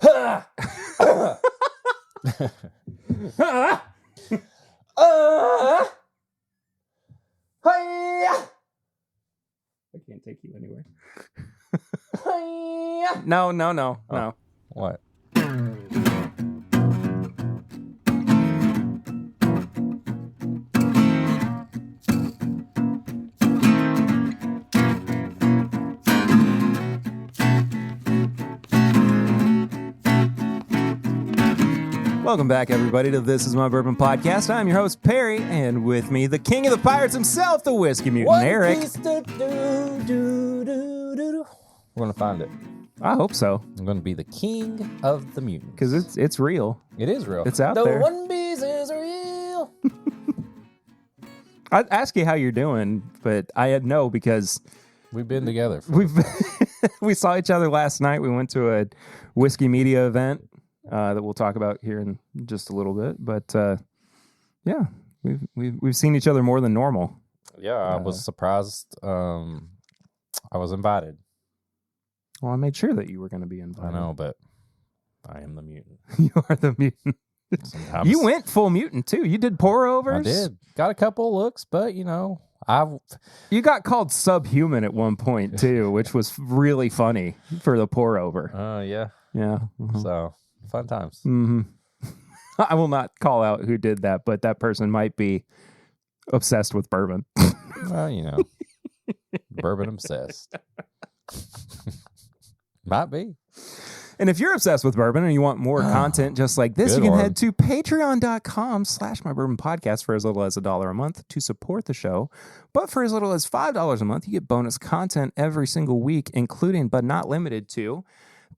can't take you anywhere. No. What? Welcome back, everybody, to This Is My Bourbon Podcast. I'm your host, Perry, and with me, the king of the pirates himself, the whiskey mutant, Eric. We're going to find it. I hope so. I'm going to be the king of the mutants. Because it's real. It is real. It's out there. there. The One Piece is real. I'd ask you how you're doing, but I had no because... We've been together. We saw each other last night. We went to a whiskey media event. That we'll talk about here in just a little bit, but yeah, we've seen each other more than normal. Yeah, I was surprised. I was invited. Well, I made sure that you were going to be invited. I know, but I am the mutant. You are the mutant. Sometimes. You went full mutant too. You did pour overs. I did. Got a couple looks, but you know, You got called subhuman at one point too, which was really funny for the pour over. Yeah. Mm-hmm. So. Fun times. Mm-hmm. I will not call out who did that, but that person might be obsessed with bourbon. Well, you know, bourbon obsessed. Might be. And if you're obsessed with bourbon and you want more content just like this, you can head to patreon.com/mybourbonpodcast for as little as $1 a month to support the show. But for as little as $5 a month, you get bonus content every single week, including but not limited to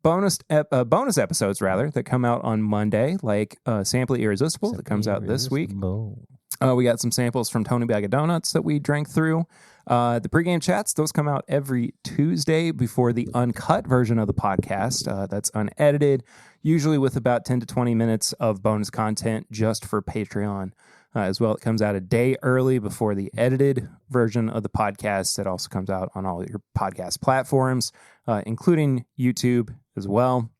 bonus episodes that come out on Monday, like Sample Irresistible that comes out this week. We got some samples from Tony Bag of Donuts that we drank through. The pregame chats, those come out every Tuesday before the uncut version of the podcast. That's unedited, usually with about 10 to 20 minutes of bonus content just for Patreon. As well, it comes out a day early before the edited version of the podcast. It also comes out on all your podcast platforms, including YouTube as well.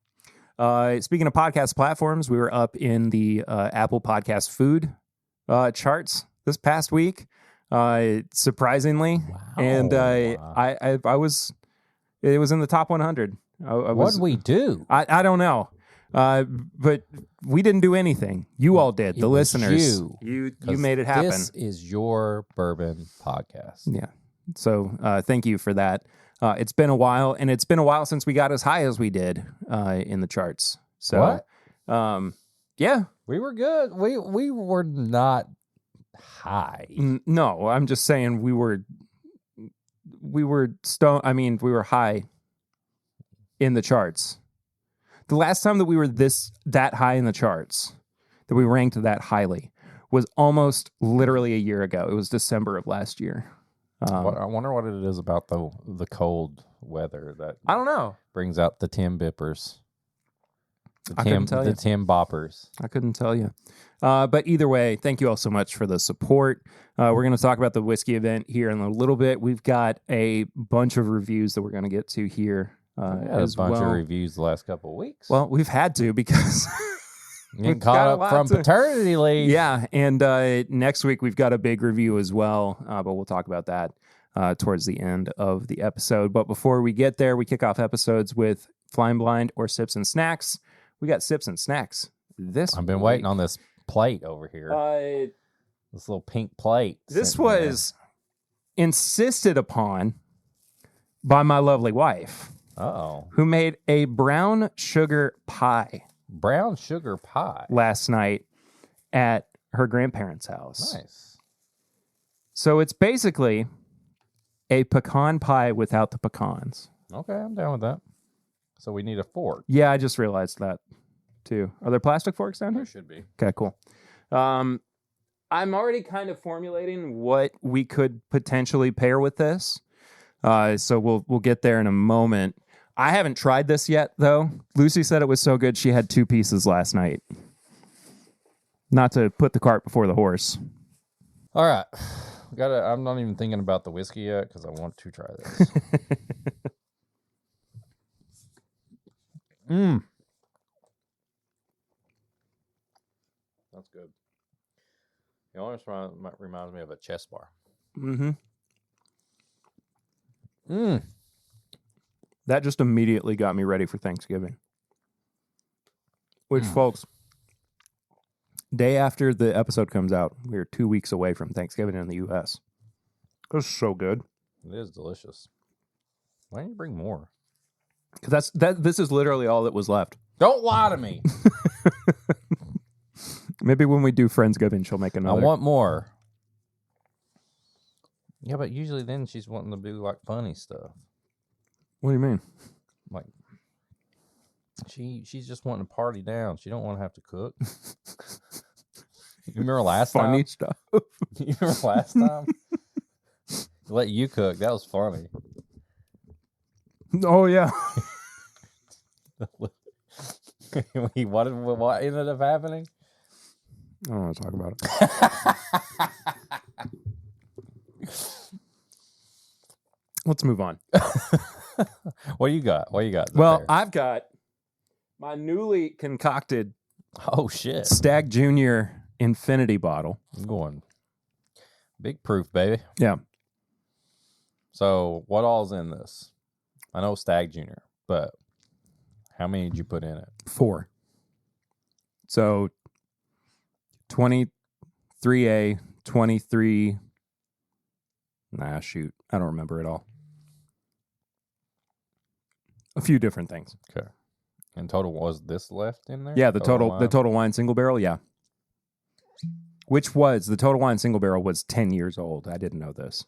Speaking of podcast platforms, we were up in the Apple Podcast food charts this past week, surprisingly. Wow. And I was, it was in the top 100. What did we do? I don't know. But we didn't do anything. You all did. The listeners. You made it happen. This is your bourbon podcast. Yeah. So thank you for that. It's been a while, and it's been a while since we got as high as we did in the charts. So, yeah, we were good. We were not high. No, I'm just saying we were high in the charts. The last time that we were that high in the charts, that we ranked that highly, was almost literally a year ago. It was December of last year. I wonder what it is about the cold weather that I don't know brings out the Tim Bippers. I couldn't tell you. The Tim Boppers. I couldn't tell you. But either way, thank you all so much for the support. We're going to talk about the whiskey event here in a little bit. We've got a bunch of reviews that we're going to get to here. A bunch of reviews the last couple of weeks. Well, we've had to because getting caught up from paternity leave. Yeah, and next week we've got a big review as well, but we'll talk about that towards the end of the episode. But before we get there, we kick off episodes with Flying Blind or Sips and Snacks. We got Sips and Snacks this I've been waiting on this plate over here. This little pink plate. This was insisted upon by my lovely wife. Uh-oh. Who made a brown sugar pie. Brown sugar pie. Last night at her grandparents' house. Nice. So it's basically a pecan pie without the pecans. Okay, I'm down with that. So we need a fork. Yeah, I just realized that too. Are there plastic forks down here? There should be. Okay, cool. I'm already kind of formulating what we could potentially pair with this. So we'll get there in a moment. I haven't tried this yet, though. Lucy said it was so good she had 2 pieces last night. Not to put the cart before the horse. All right. I'm not even thinking about the whiskey yet because I want to try this. good. It almost reminds me of a chess bar. Mm-hmm. Mm. That just immediately got me ready for Thanksgiving. Which, folks, day after the episode comes out, we're 2 weeks away from Thanksgiving in the U.S. It was so good. It is delicious. Why don't you bring more? Because this is literally all that was left. Don't lie to me. Maybe when we do Friendsgiving, she'll make another. I want more. Yeah, but usually then she's wanting to do like funny stuff. What do you mean? Like she's just wanting to party down. She don't want to have to cook. You remember last time? Funny stuff. You remember last time? Let you cook. That was funny. Oh, yeah. What ended up happening? I don't want to talk about it. Let's move on. What you got? What you got? Well, there? I've got my newly concocted Oh shit! Stag Junior Infinity bottle. I'm going big proof, baby. Yeah. So what all's in this? I know Stag Junior, but how many did you put in it? 4. So 23A, 23. Nah, shoot. I don't remember it all. A few different things. Okay. In total, was this left in there? Yeah, the total wine single barrel, yeah. Which was the total wine single barrel was 10 years old. I didn't know this.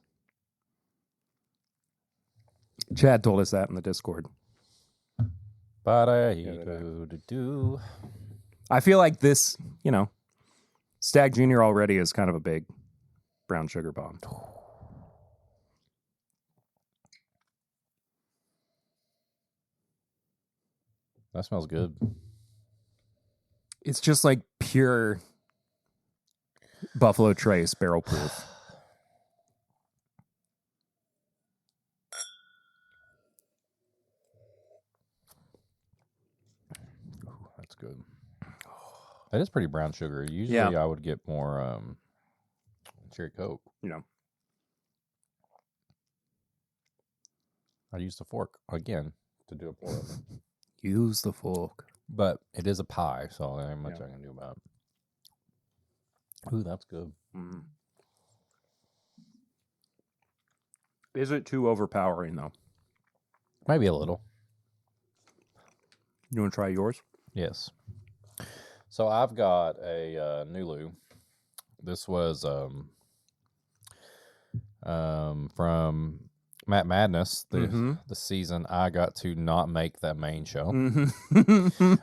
Chad told us that in the Discord. I feel like this, Stag Junior already is kind of a big brown sugar bomb. That smells good. It's just like pure Buffalo Trace barrel proof. Ooh, that's good. That is pretty brown sugar. Usually Yeah. I would get more cherry Coke. I used a fork again to do a pour over. Use the fork. But it is a pie, so there ain't much I can do about it. Ooh, that's good. Mm. Is it too overpowering, though? Maybe a little. You want to try yours? Yes. So I've got a Nulu. This was from Matt Madness, the season I got to not make that main show.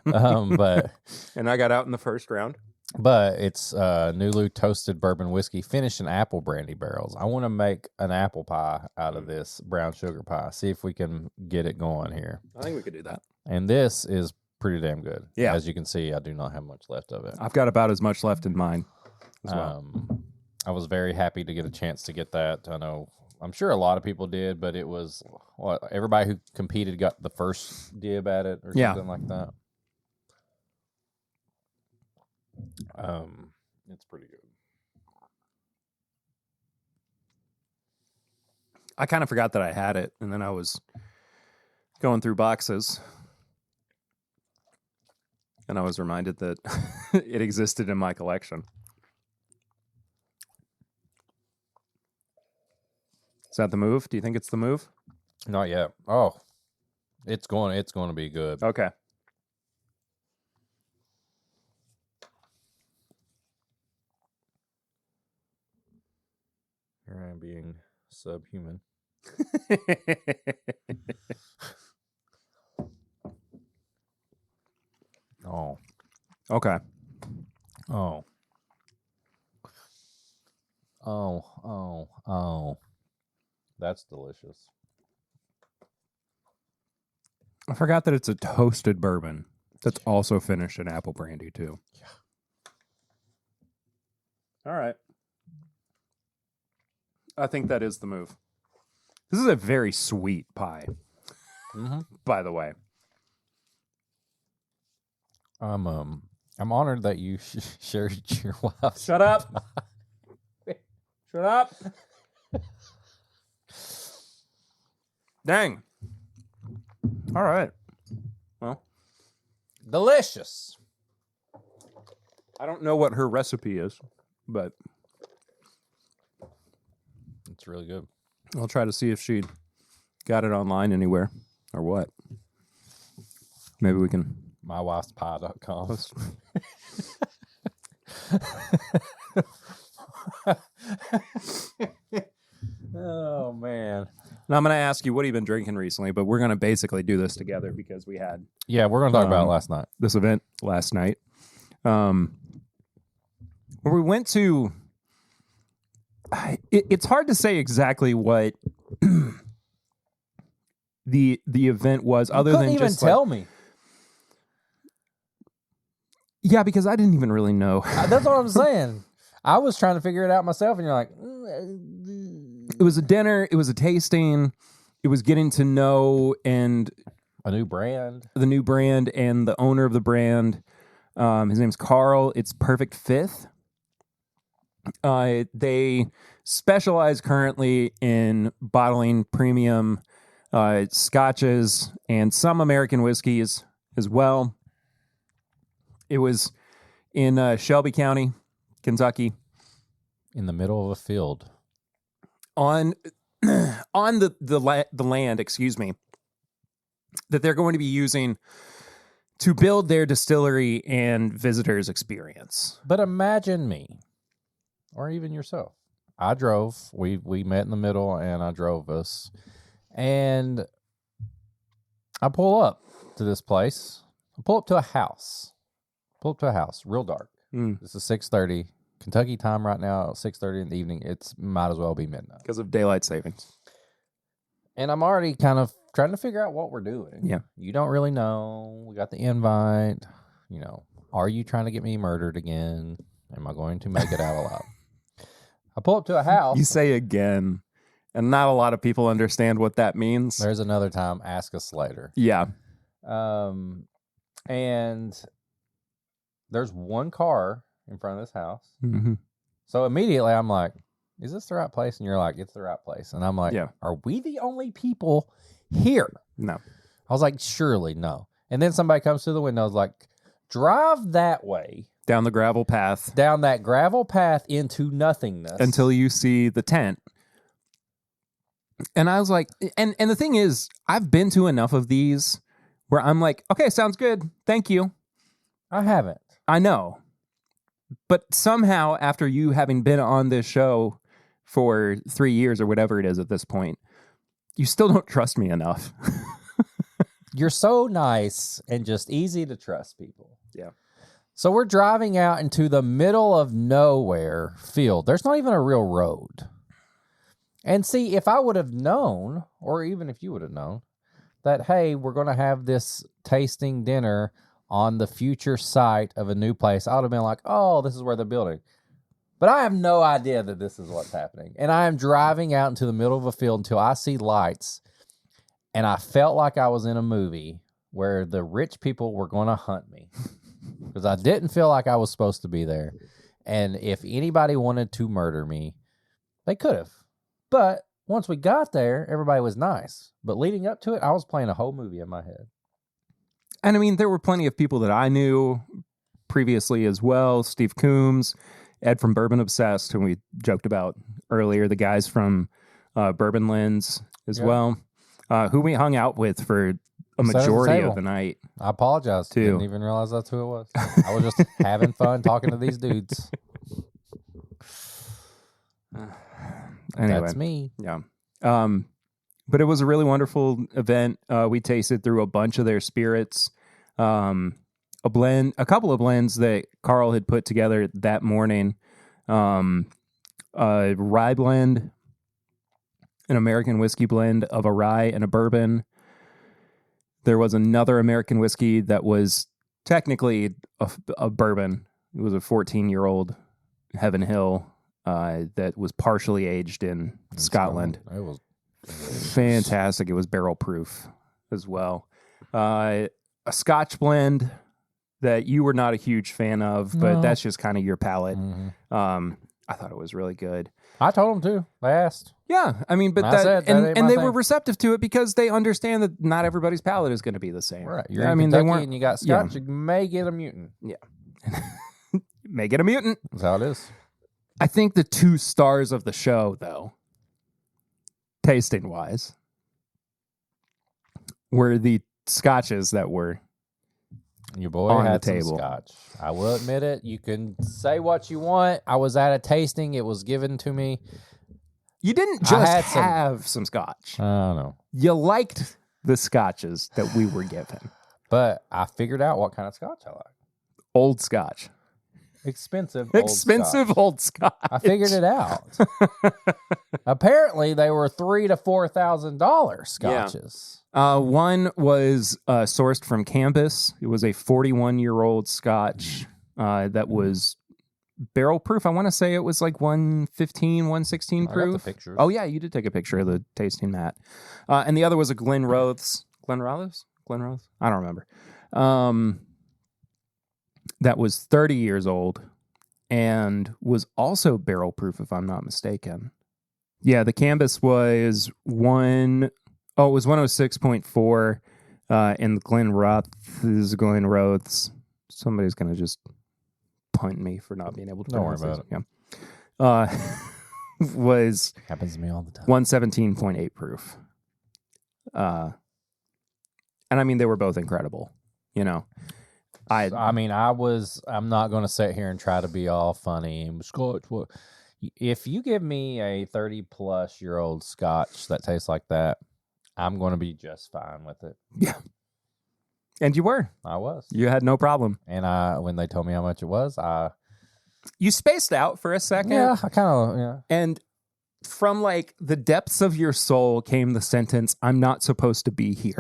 But and I got out in the first round. But it's Nulu toasted bourbon whiskey finished in apple brandy barrels. I want to make an apple pie out of this brown sugar pie. See if we can get it going here. I think we could do that. And this is pretty damn good. Yeah. As you can see, I do not have much left of it. I've got about as much left in mine as well. I was very happy to get a chance to get that. I'm sure a lot of people did, but it was everybody who competed got the first dib at it or something like that. It's pretty good. I kind of forgot that I had it, and then I was going through boxes, and I was reminded that it existed in my collection. Is that the move? Do you think it's the move? Not yet. Oh, it's going to be good. Okay. Here I am being subhuman. Oh. Okay. Oh. Oh. That's delicious. I forgot that it's a toasted bourbon that's also finished in apple brandy, too. Yeah. All right. I think that is the move. This is a very sweet pie, by the way. I'm I'm honored that you shared your wife. Shut up. Shut up. Dang. All right. Well, Delicious. I don't know what her recipe is, but It's really good. I'll try to see if she got it online anywhere or what. Maybe we can. mywifespie.com. Oh, man. Now I'm going to ask you, what have you been drinking recently? But we're going to basically do this together because we had Yeah, we're going to talk about it last night. this event last night. Where we went to... It's hard to say exactly what the event was, other than even just tell me. Yeah, because I didn't even really know. That's what I'm saying. I was trying to figure it out myself, and you're like, It was a dinner. It was a tasting. It was getting to know and a new brand. The new brand and the owner of the brand. His name's Carl. It's Perfect Fifth. They specialize currently in bottling premium scotches and some American whiskeys as well. It was in Shelby County, Kentucky. In the middle of a field. On the land, excuse me, that they're going to be using to build their distillery and visitors experience. But imagine me, or even yourself. I drove. We met in the middle, and I drove us. And I pull up to this place. I pull up to a house. Real dark. This is 6:30. Kentucky time right now, 6:30 in the evening. It's might as well be midnight. Because of daylight savings. And I'm already kind of trying to figure out what we're doing. Yeah. You don't really know. We got the invite. You know, are you trying to get me murdered again? Am I going to make it out alive? I pull up to a house. You say again, and not a lot of people understand what that means. There's another time. Ask us later. Yeah. And there's one car in front of this house. Mm-hmm. So immediately I'm like, is this the right place? And you're like, it's the right place. And I'm like, yeah. Are we the only people here? No. I was like, surely no. And then somebody comes through the window and was like, drive that way. Down the gravel path. Down that gravel path into nothingness. Until you see the tent. And I was like, and the thing is, I've been to enough of these where I'm like, okay, sounds good. Thank you. I haven't. I know. But somehow, after you having been on this show for 3 years or whatever it is at this point, you still don't trust me enough. You're so nice and just easy to trust people. Yeah. So we're driving out into the middle of nowhere field. There's not even a real road. And see, if I would have known, or even if you would have known, that, hey, we're going to have this tasting dinner on the future site of a new place, I would have been like, oh, this is where they're building. But I have no idea that this is what's happening. And I am driving out into the middle of a field until I see lights. And I felt like I was in a movie where the rich people were going to hunt me. Because I didn't feel like I was supposed to be there. And if anybody wanted to murder me, they could have. But once we got there, everybody was nice. But leading up to it, I was playing a whole movie in my head. And I mean, there were plenty of people that I knew previously as well. Steve Coombs, Ed from Bourbon Obsessed, who we joked about earlier, the guys from Bourbon Lens as well, who we hung out with for a majority of the night. I apologize. Too. Didn't even realize that's who it was. I was just having fun talking to these dudes. Anyway, that's me. Yeah. But it was a really wonderful event. We tasted through a bunch of their spirits, a couple of blends that Carl had put together that morning, a rye blend, an American whiskey blend of a rye and a bourbon. There was another American whiskey that was technically a bourbon. It was a 14-year-old Heaven Hill that was partially aged in Scotland. It was fantastic. It was barrel proof as well. A Scotch blend that you were not a huge fan of, No. but that's just kind of your palate. Mm-hmm. I thought it was really good. I told them to. They asked. Yeah, I mean, but I said, that ain't and my they thing. were receptive to it because they understand that not everybody's palate is going to be the same. Right. You're I in mean, Kentucky they weren't. and you got Scotch, you may get a mutant. May get a mutant. That's how it is. I think the 2 stars of the show, though, tasting wise, were the scotches that were Your boy on had the some table. Scotch. I will admit it. You can say what you want. I was at a tasting. It was given to me. You didn't I just had some- have some scotch. I don't know. You liked the scotches that we were given. But I figured out what kind of Scotch I like. Old scotch. Expensive old Expensive Scotch. old scotch. I figured it out. Apparently, they were $3,000 to $4,000 scotches. One was sourced from Cambus. It was a 41-year-old scotch that was barrel proof. I want to say it was like 115, 116 I proof. got the pictures. Oh, yeah, you did take a picture of the tasting mat. And the other was a Glenrothes. Glenrothes? I don't remember. That was 30 years old and was also barrel proof, if I'm not mistaken. Yeah, the Cambus was it was 106.4, and the Glenrothes. Somebody's going to just punt me for not being able to Don't worry pronounce about it. Yeah. Was Happens to me all the time. 117.8 proof. And I mean, they were both incredible, you know. I'm not going to sit here and try to be all funny and Scotch. What? If you give me a 30-plus-year-old Scotch that tastes like that, I'm going to be just fine with it. Yeah. And you were. I was. You had no problem. And when they told me how much it was, You spaced out for a second. I kind of, And from like the depths of your soul came the sentence, "I'm not supposed to be here."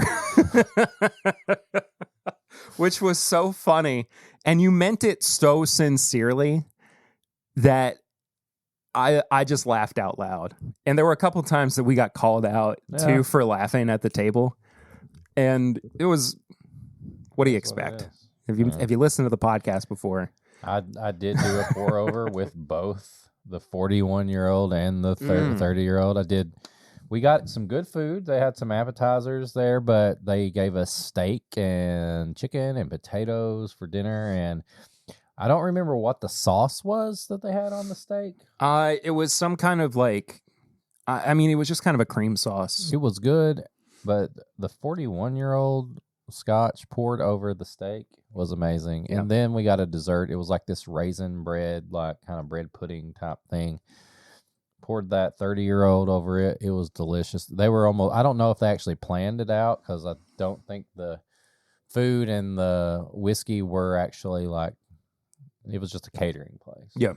Which was so funny. And you meant it so sincerely that I just laughed out loud. And there were a couple times that we got called out too for laughing at the table. And it was, what do you expect? Have you listened to the podcast before? I did do a pour over with both the 41-year-old and the 30-year-old. I did. We got some good food. They had some appetizers there, but they gave us steak and chicken and potatoes for dinner. And I don't remember what the sauce was that they had on the steak. It was some kind of like, I mean, it was just kind of a cream sauce. It was good, but the 41-year-old Scotch poured over the steak was amazing. Yep. And then we got a dessert. It was like this raisin bread, like kind of bread pudding type thing. Poured that 30-year-old over it. It was delicious. They were almost, I don't know if they actually planned it out because I don't think the food and the whiskey were actually like, it was just a catering place. Yeah.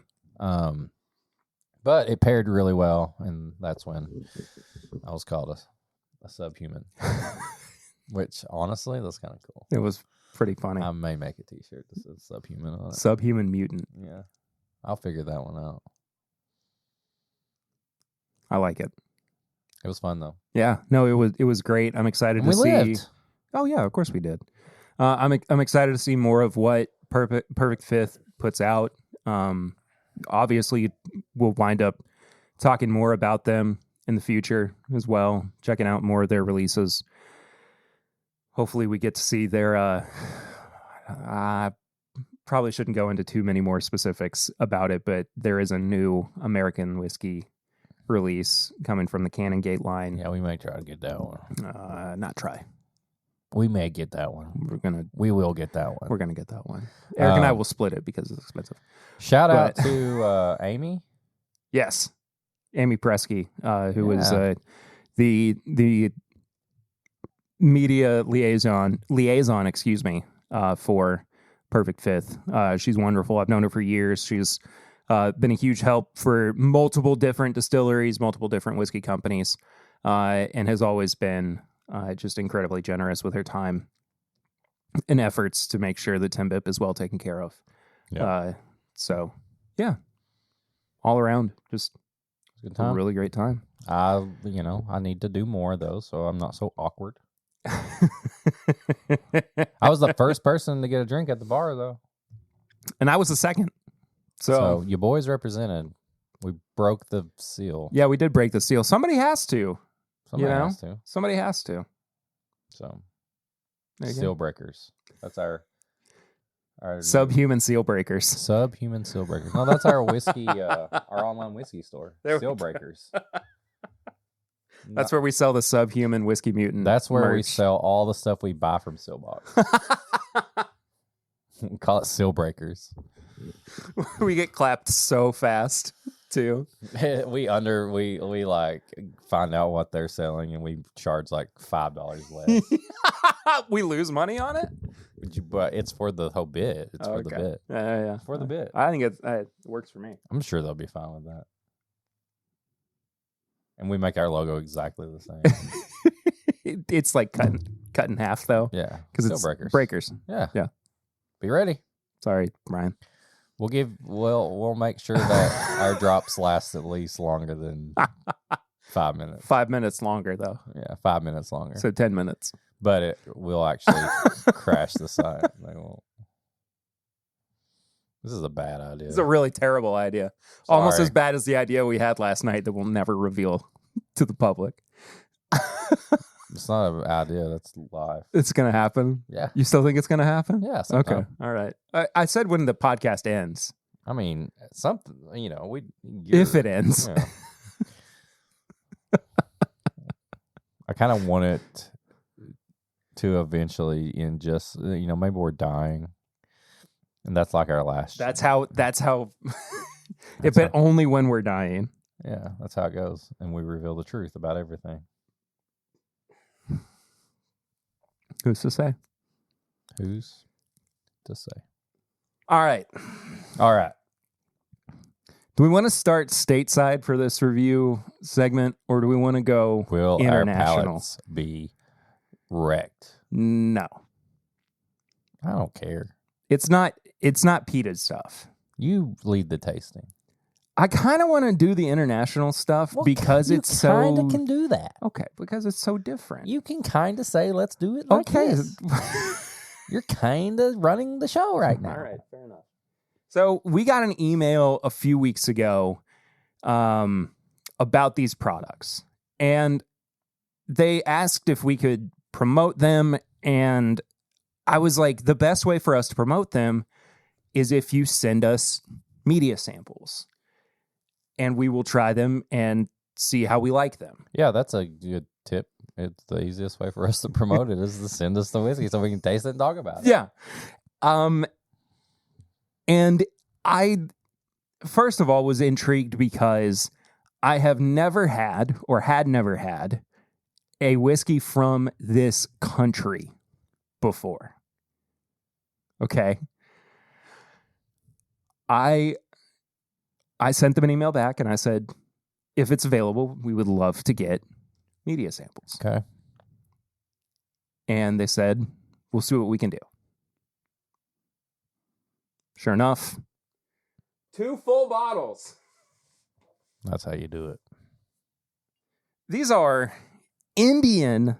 But it paired really well, and that's when I was called a subhuman. Which, honestly, that's kind of cool. It was pretty funny. I may make a t-shirt that says subhuman on it. Subhuman mutant. Yeah. I'll figure that one out. I like it. It was fun, though. Yeah. No, it was great. I'm excited to see. Lived. Oh, yeah, of course we did. I'm excited to see more of what Perfect Fifth puts out. Obviously, we'll wind up talking more about them in the future as well, checking out more of their releases. Hopefully we get to see their, I probably shouldn't go into too many more specifics about it, but there is a new American whiskey release coming from the Cannon Gate line. Yeah, we may try to get that one. Not try. We may get that one. We will get that one. We're gonna get that one. Eric and I will split it because it's expensive. Shout out to Amy. Yes, Amy Presky, who was the media liaison, for Perfect Fifth. She's wonderful. I've known her for years. She's been a huge help for multiple different distilleries, multiple different whiskey companies, and has always been just incredibly generous with her time and efforts to make sure that Timbip is well taken care of. Yep. So, yeah, all around, just Good time. a really great time. I need to do more of those, so I'm not so awkward. I was the first person to get a drink at the bar, though. And I was the second. So you boys represented. We broke the seal. Yeah, we did break the seal. Somebody has to. Somebody you know? has to. Somebody has to. So, There you seal breakers. That's our Subhuman seal breakers. subhuman seal breakers. No, that's our whiskey, our online whiskey store. There we Seal go. breakers. That's where we sell the Subhuman Whiskey Mutant. That's where we merch. sell all the stuff we buy from Sealbox. We call it seal breakers. We get clapped so fast too. we like find out what they're selling and we charge like $5 less. We lose money on it. But it's for the whole bit. It's for the bit. Yeah. It's for the bit. I think it works for me. I'm sure they'll be fine with that. And we make our logo exactly the same. It's like cut in half though. Yeah, Because seal it's breakers. breakers. Yeah. Yeah. Be ready. Sorry, Brian. We'll make sure that our drops last at least longer than 5 minutes. 5 minutes longer though. Yeah, 5 minutes longer. So 10 minutes. But it will actually crash the site. They won't. This is a bad idea. It's a really terrible idea. Almost Sorry. as bad as the idea we had last night that we'll never reveal to the public. It's not an idea. That's live. It's going to happen. Yeah. You still think it's going to happen? Yeah. Okay. sometime. All right. I said when the podcast ends. I mean, something, If it ends. Yeah. I kind of want it to eventually end just, maybe we're dying. And that's like our last. That's how That's but only when we're dying. Yeah, that's how it goes. And we reveal the truth about everything. Who's to say? Who's to say? All right. All right. Do we want to start stateside for this review segment or do we want to go Will our international? palates be wrecked? No. I don't care. It's not PETA stuff. You lead the tasting. I kind of want to do the international stuff because it's so kind of can do that. okay, because it's so different. You can kind of say, let's do it like okay. this. You're kind of running the show right now. All right, fair enough. So we got an email a few weeks ago about these products, and they asked if we could promote them, and I was like, the best way for us to promote them is if you send us media samples, and we will try them and see how we like them. Yeah, that's a good tip. It's the easiest way for us to promote it is to send us the whiskey so we can taste it and talk about it. Yeah. And I, first of all, was intrigued because I have never had or had never had a whiskey from this country before. Okay. I sent them an email back and I said, if it's available, we would love to get media samples. Okay. And they said, we'll see what we can do. Sure enough, 2 full bottles. That's how you do it. These are Indian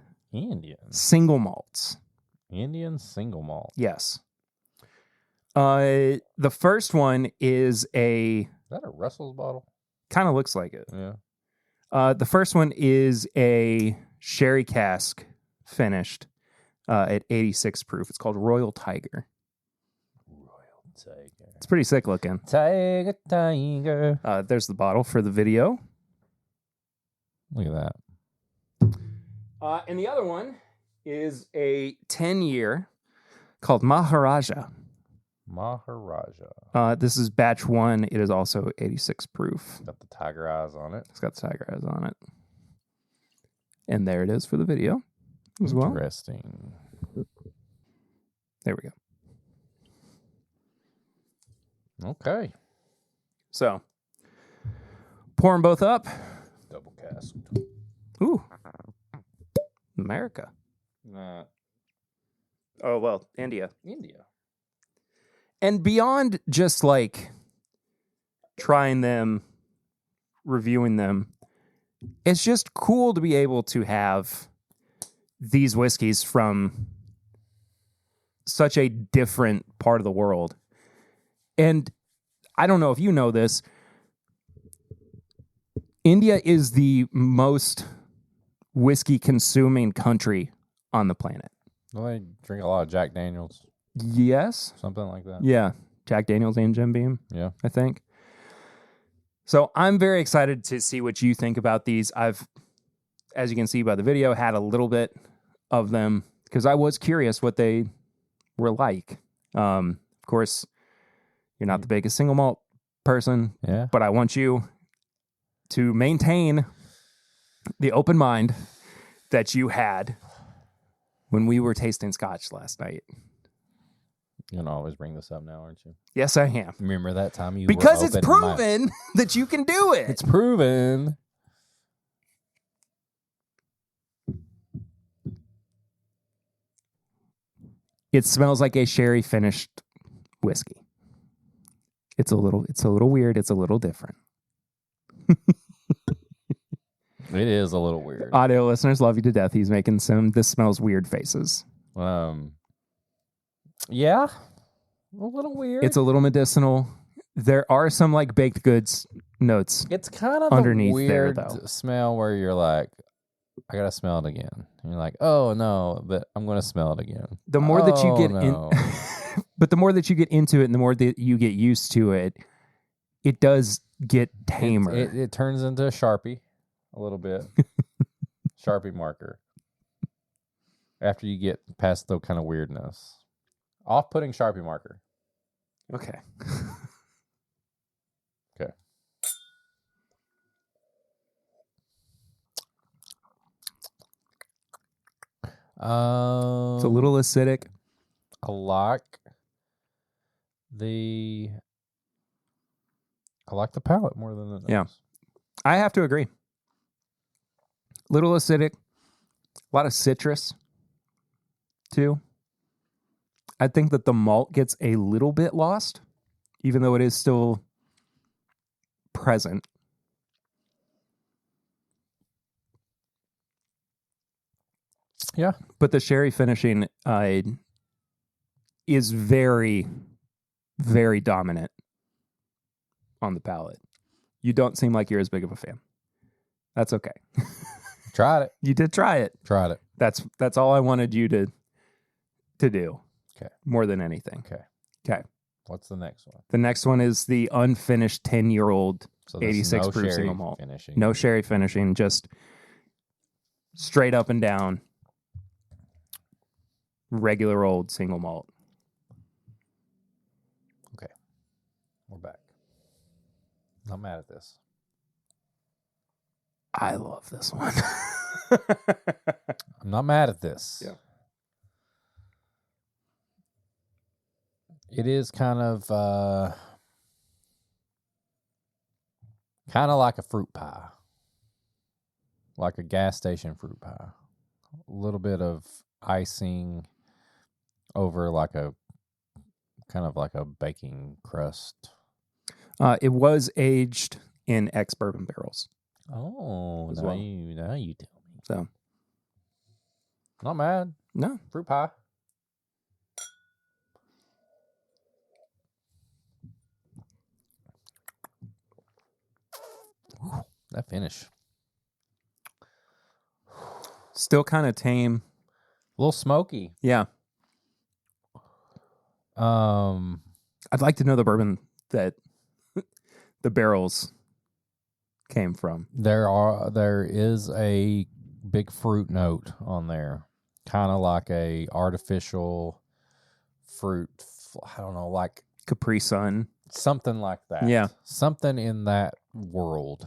single malts. Indian single malt. Yes. The first one is Is that a Russell's bottle? kind of looks like it. Yeah. The first one is a sherry cask finished at 86 proof. It's called Royal Tiger. Royal Tiger. It's pretty sick looking. Tiger, tiger. There's the bottle for the video. Look at that. And the other one is a 10-year called Maharaja. Maharaja. This is batch 1. It is also 86 proof. Got the tiger eyes on it. It's got the tiger eyes on it. And there it is for the video as well. Interesting. There we go. Okay. So, pour them both up. Double cast. Ooh. America. Oh, well, India. And beyond just like trying them, reviewing them, it's just cool to be able to have these whiskeys from such a different part of the world. And I don't know if you know this, India is the most whiskey consuming country on the planet. Well, they drink a lot of Jack Daniels. Yes. Something like that. Yeah. Jack Daniels and Jim Beam. Yeah. I think. So I'm very excited to see what you think about these. I've, as you can see by the video, had a little bit of them because I was curious what they were like. Of course, you're not the biggest single malt person, but I want you to maintain the open mind that you had when we were tasting scotch last night. You're going to always bring this up now, aren't you? Yes, I am. Remember that time you because were it's proven that you can do it. It's proven. It smells like a sherry finished whiskey. It's a little weird. It's a little different. It is a little weird. Audio listeners love you to death. He's making some "this smells weird" faces. Yeah, a little weird. It's a little medicinal. There are some like baked goods notes. It's kind of underneath a weird there, though. Smell where you're like, I gotta smell it again. And you're like, oh no, but I'm gonna smell it again. The more that you get in, but the more that you get into it, and the more that you get used to it, it does get tamer. It turns into a Sharpie a little bit. Sharpie marker. After you get past the kind of weirdness. Off-putting Sharpie marker. Okay. Okay. It's a little acidic. I like the palate more than the nose. Yeah. I have to agree. Little acidic. A lot of citrus, too. I think that the malt gets a little bit lost, even though it is still present. Yeah. But the sherry finishing is very, very dominant on the palate. You don't seem like you're as big of a fan. That's okay. Tried it. You did try it. Tried it. That's all I wanted you to do. Okay. More than anything. Okay. What's the next one? The next one is the unfinished 10-year-old 86 no proof single malt. Finishing. No sherry finishing, just straight up and down regular old single malt. Okay. We're back. Not mad at this. I love this one. I'm not mad at this. Yeah. It is kind of like a fruit pie. Like a gas station fruit pie. A little bit of icing over like a kind of like a baking crust. It was aged in ex-bourbon barrels. Oh, now you tell me. So, not mad. No. Fruit pie. Ooh, that finish. Still kind of tame. A little smoky. Yeah. I'd like to know the bourbon that the barrels came from. There is a big fruit note on there. Kind of like a artificial fruit. I don't know, like Capri Sun. Something like that. Yeah. Something in that world.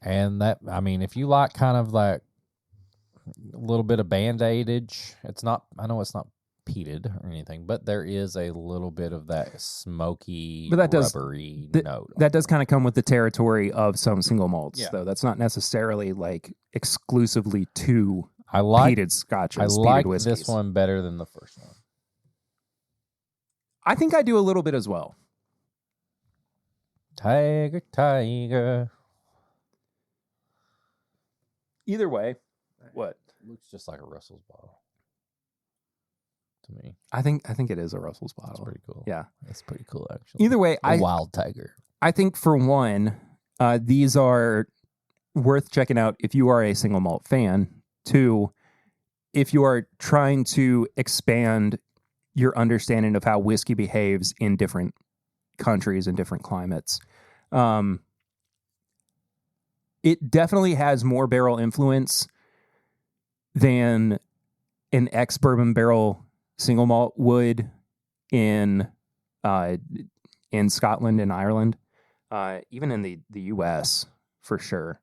And that, I mean, if you like kind of like a little bit of Band-Aidage, I know it's not peated or anything, but there is a little bit of that smoky, rubbery note. That does kind of come with the territory of some single malts, Yeah. though. That's not necessarily like exclusively to peated scotches. I peated like whiskeys. this one better than the first one. I think I do a little bit as well. Tiger, tiger. Either way, what? Looks just like a Russell's bottle. to me. I think it is a Russell's That's bottle. pretty cool. Yeah. It's pretty cool, actually. Either way, A wild tiger. I think for one, these are worth checking out if you are a single malt fan. Two, if you are trying to expand your understanding of how whiskey behaves in different countries and different climates. It definitely has more barrel influence than an ex-bourbon barrel single malt would in Scotland and Ireland, even in the U.S. for sure.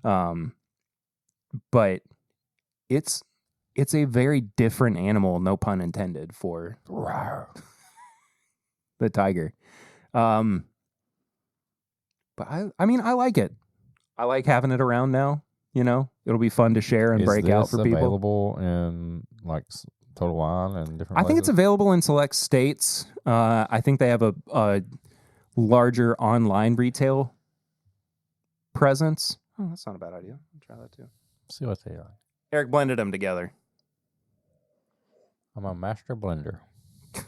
But it's a very different animal, no pun intended, for the tiger. But I mean, I like it. I like having it around now. You know, it'll be fun to share and break out for people. Available in like Total Wine and different I think it's available in select states. I think they have a larger online retail presence. Oh, that's not a bad idea. I'll try that too. See what they are. Eric blended them together. I'm a master blender. It's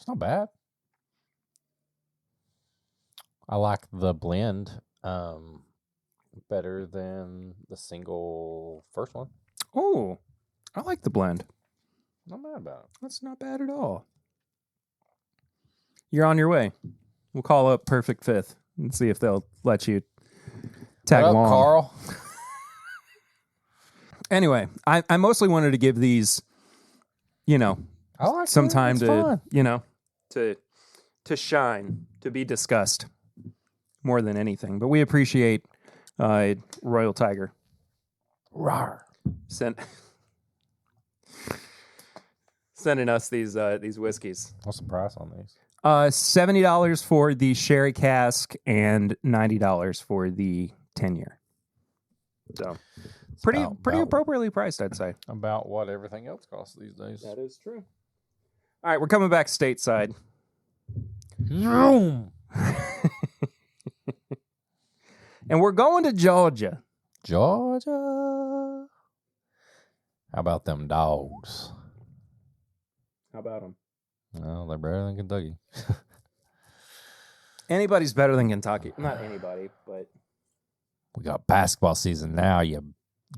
not bad. I like the blend better than the single first one. Oh, I like the blend. Not mad about it. That's not bad at all. You're on your way. We'll call up Perfect Fifth and see if they'll let you tag What up, along. Carl? Anyway, I mostly wanted to give these, you know, I like some it. time It's to, fun. you know, to shine, to be discussed more than anything. But we appreciate Royal Tiger. Rawr. Sending us these whiskeys. What's the price on these? $70 for the sherry cask and $90 for the 10-year. So pretty appropriately priced, I'd say. About what everything else costs these days. That is true. All right, we're coming back stateside. Zoom. And we're going to Georgia. Georgia. How about them dogs? How about them? Well, they're better than Kentucky. Anybody's better than Kentucky. Not anybody, but We got basketball season now, you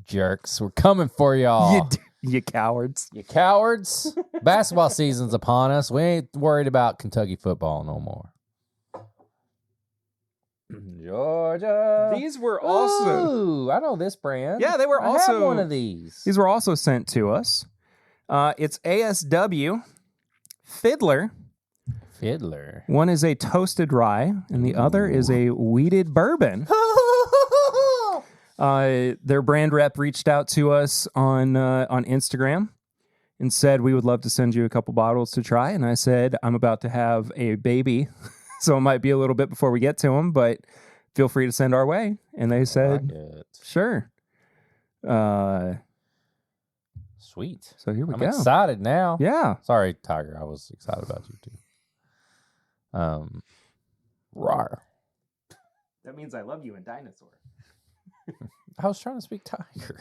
jerks. We're coming for y'all. you cowards. You cowards. Basketball season's upon us. We ain't worried about Kentucky football no more. Georgia. These were also Ooh, I know this brand. Yeah, they were I also have one of these. These were also sent to us. It's ASW Fiddler. One is a toasted rye, and the other is a wheated bourbon. Their brand rep reached out to us on Instagram and said we would love to send you a couple bottles to try. And I said I'm about to have a baby, so it might be a little bit before we get to them, but feel free to send our way. And they said, sure. Sweet. So here we I'm go. excited now. Yeah. Sorry, Tiger. I was excited about you too. Rawr. That means I love you in dinosaur. I was trying to speak Tiger.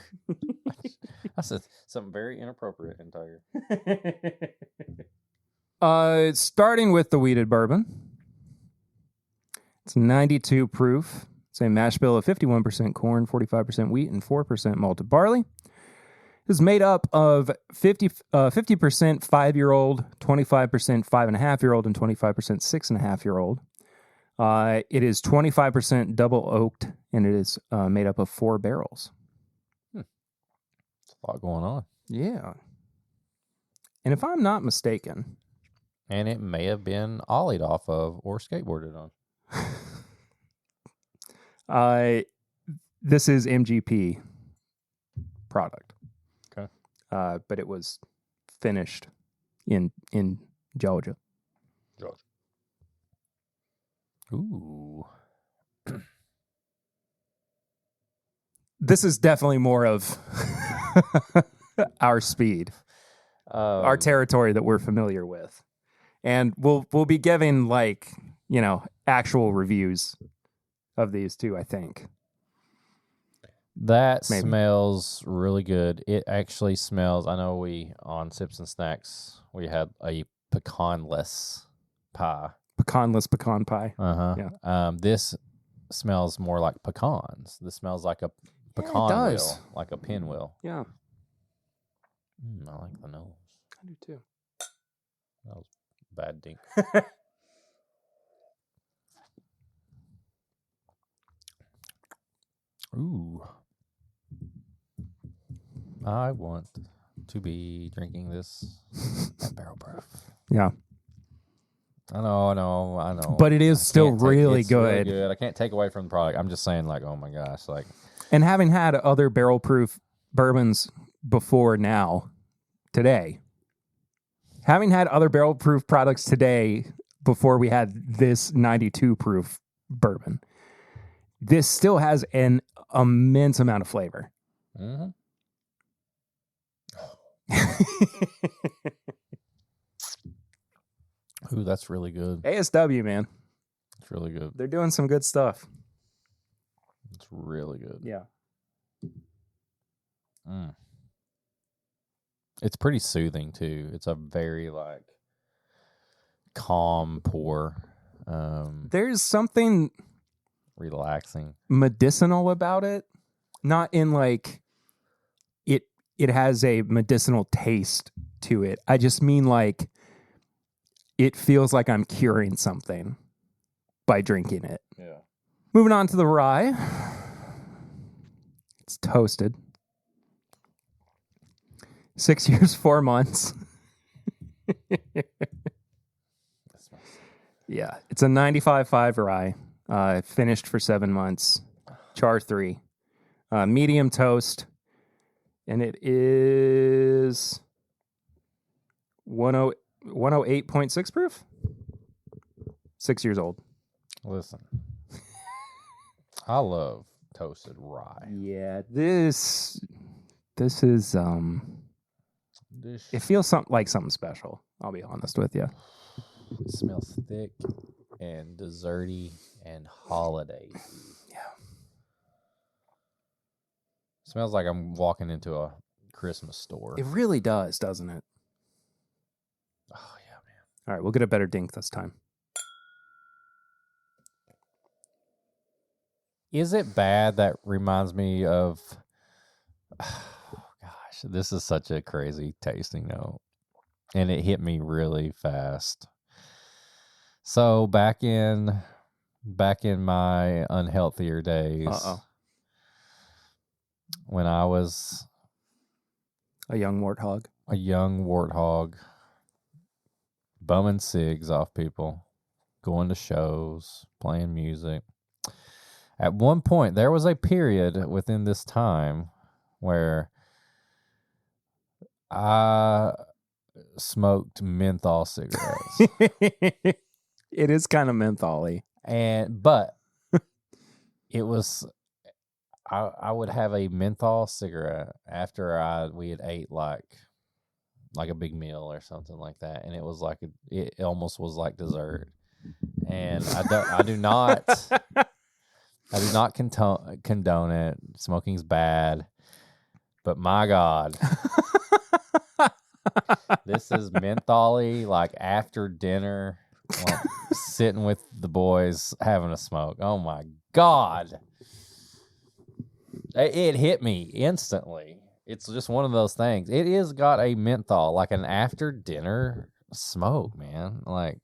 I said something very inappropriate in Tiger. Starting with the wheated bourbon. It's 92 proof. It's a mash bill of 51% corn, 45% wheat, and 4% malted barley. It's made up of 50% 5-year-old, 25% 5.5-year-old, and 25% 6.5-year-old. It is 25% double oaked, and it is made up of 4 barrels. There's a lot going on. Yeah. And if I'm not mistaken... And it may have been ollied off of or skateboarded on. This is MGP product. Okay. But it was finished in Georgia. Ooh. This is definitely more of our speed, our territory that we're familiar with. And we'll be giving actual reviews of these too, I think. That Maybe. smells really good. It actually smells. I know we on Sips and Snacks we had a pecanless pie. Pecanless pecan pie. Yeah. This smells more like pecans. This smells like a pecan wheel, like a pinwheel. Yeah. I like the nose. I do too. That was a bad dink. Ooh. I want to be drinking this at barrel proof. Yeah. I know. But it is still really good. Really good. I can't take away from the product. I'm just saying, like, oh my gosh, like. And having had other barrel proof bourbons before today, having had other barrel proof products today before we had this 92 proof bourbon, this still has an immense amount of flavor. Mm-hmm. Ooh, that's really good. ASW, man. It's really good. They're doing some good stuff. It's really good. Yeah. It's pretty soothing, too. It's a very, like, calm pour. There's something relaxing. Medicinal about it. Not in, like, it has a medicinal taste to it. I just mean, like, it feels like I'm curing something by drinking it. Yeah. Moving on to the rye. It's toasted. 6 years, 4 months. Yeah. It's a 95.5 rye. Finished for 7 months. Char 3. Medium toast. And it is 108.6 proof. 6 years old. Listen. I love toasted rye. Yeah, this is it feels like something special. I'll be honest with you. It smells thick and desserty and holiday. Yeah. Smells like I'm walking into a Christmas store. It really does, doesn't it? Oh yeah, man. All right, we'll get a better dink this time. Is it bad? That reminds me of, gosh, this is such a crazy tasting note. And it hit me really fast. So back in my unhealthier days, when I was a young warthog, bumming cigs off people, going to shows, playing music. At one point, there was a period within this time where I smoked menthol cigarettes. It is kind of menthol-y. But it was, I would have a menthol cigarette after we had ate like a big meal or something like that. And it was like, it almost was like dessert. And I do not condone it. Smoking's bad. But my God, this is menthol-y, like after dinner, like sitting with the boys having a smoke. Oh my God. It hit me instantly. It's just one of those things. It is got a menthol, like an after dinner smoke, man. Like,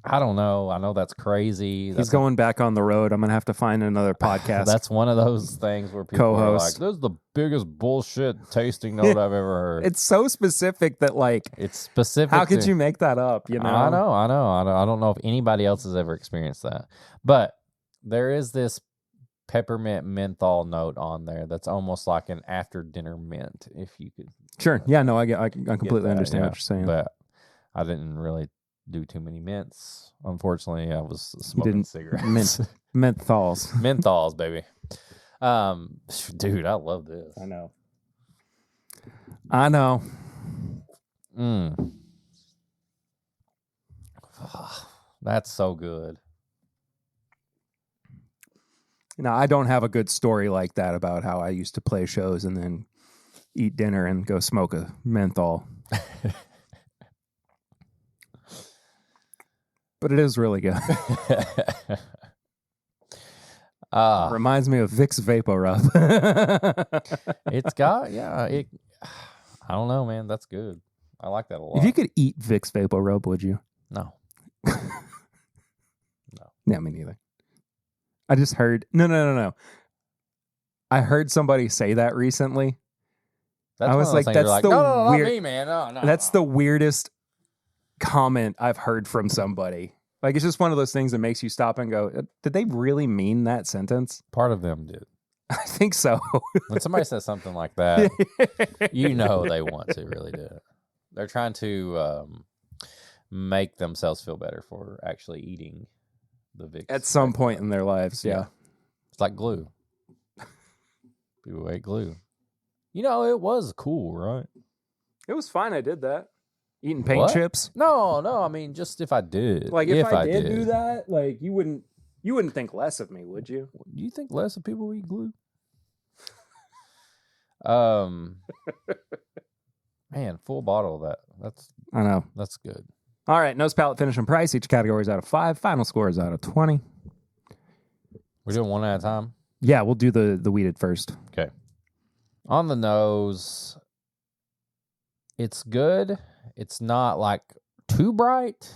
I don't know. I know that's crazy. He's going back on the road. I'm going to have to find another podcast. That's one of those things where people are like, this is the biggest bullshit tasting note I've ever heard. It's so specific that, like, it's specific. How could you make that up? You know? I know. I don't know if anybody else has ever experienced that. But there is this peppermint menthol note on there that's almost like an after dinner mint, if you could. Sure. Yeah, no, I completely understand what you're saying. But I didn't really do too many mints. Unfortunately, I was smoking cigarettes. Menthols. Menthols, baby. Dude, I love this. I know. That's so good. Now, I don't have a good story like that about how I used to play shows and then eat dinner and go smoke a menthol. But it is really good. Reminds me of Vicks Vapor Rub. It's got, I don't know, man. That's good. I like that a lot. If you could eat Vicks Vapor Rub, would you? No. Yeah, me neither. I just heard, no. I heard somebody say that recently. I was like, that's the no, weird, not me, man. No, that's the weirdest comment I've heard from somebody. Like, it's just one of those things that makes you stop and go, did they really mean that sentence? Part of them did. I think so. When somebody says something like that, you know they want to really do it. They're trying to make themselves feel better for actually eating the Vicks. At some point in their lives, yeah. It's like glue. People ate glue. You know, it was cool, right? It was fine. I did that. Eating paint chips. No. I mean, just if I did. Like if I did do that, like you wouldn't think less of me, would you? Do you think less of people who eat glue? Man, full bottle of that. I know. That's good. All right, nose, palate, finish, and price. Each category is out of 5. Final score is out of 20. We're doing one at a time? Yeah, we'll do the weeded first. Okay. On the nose, it's good. It's not like too bright.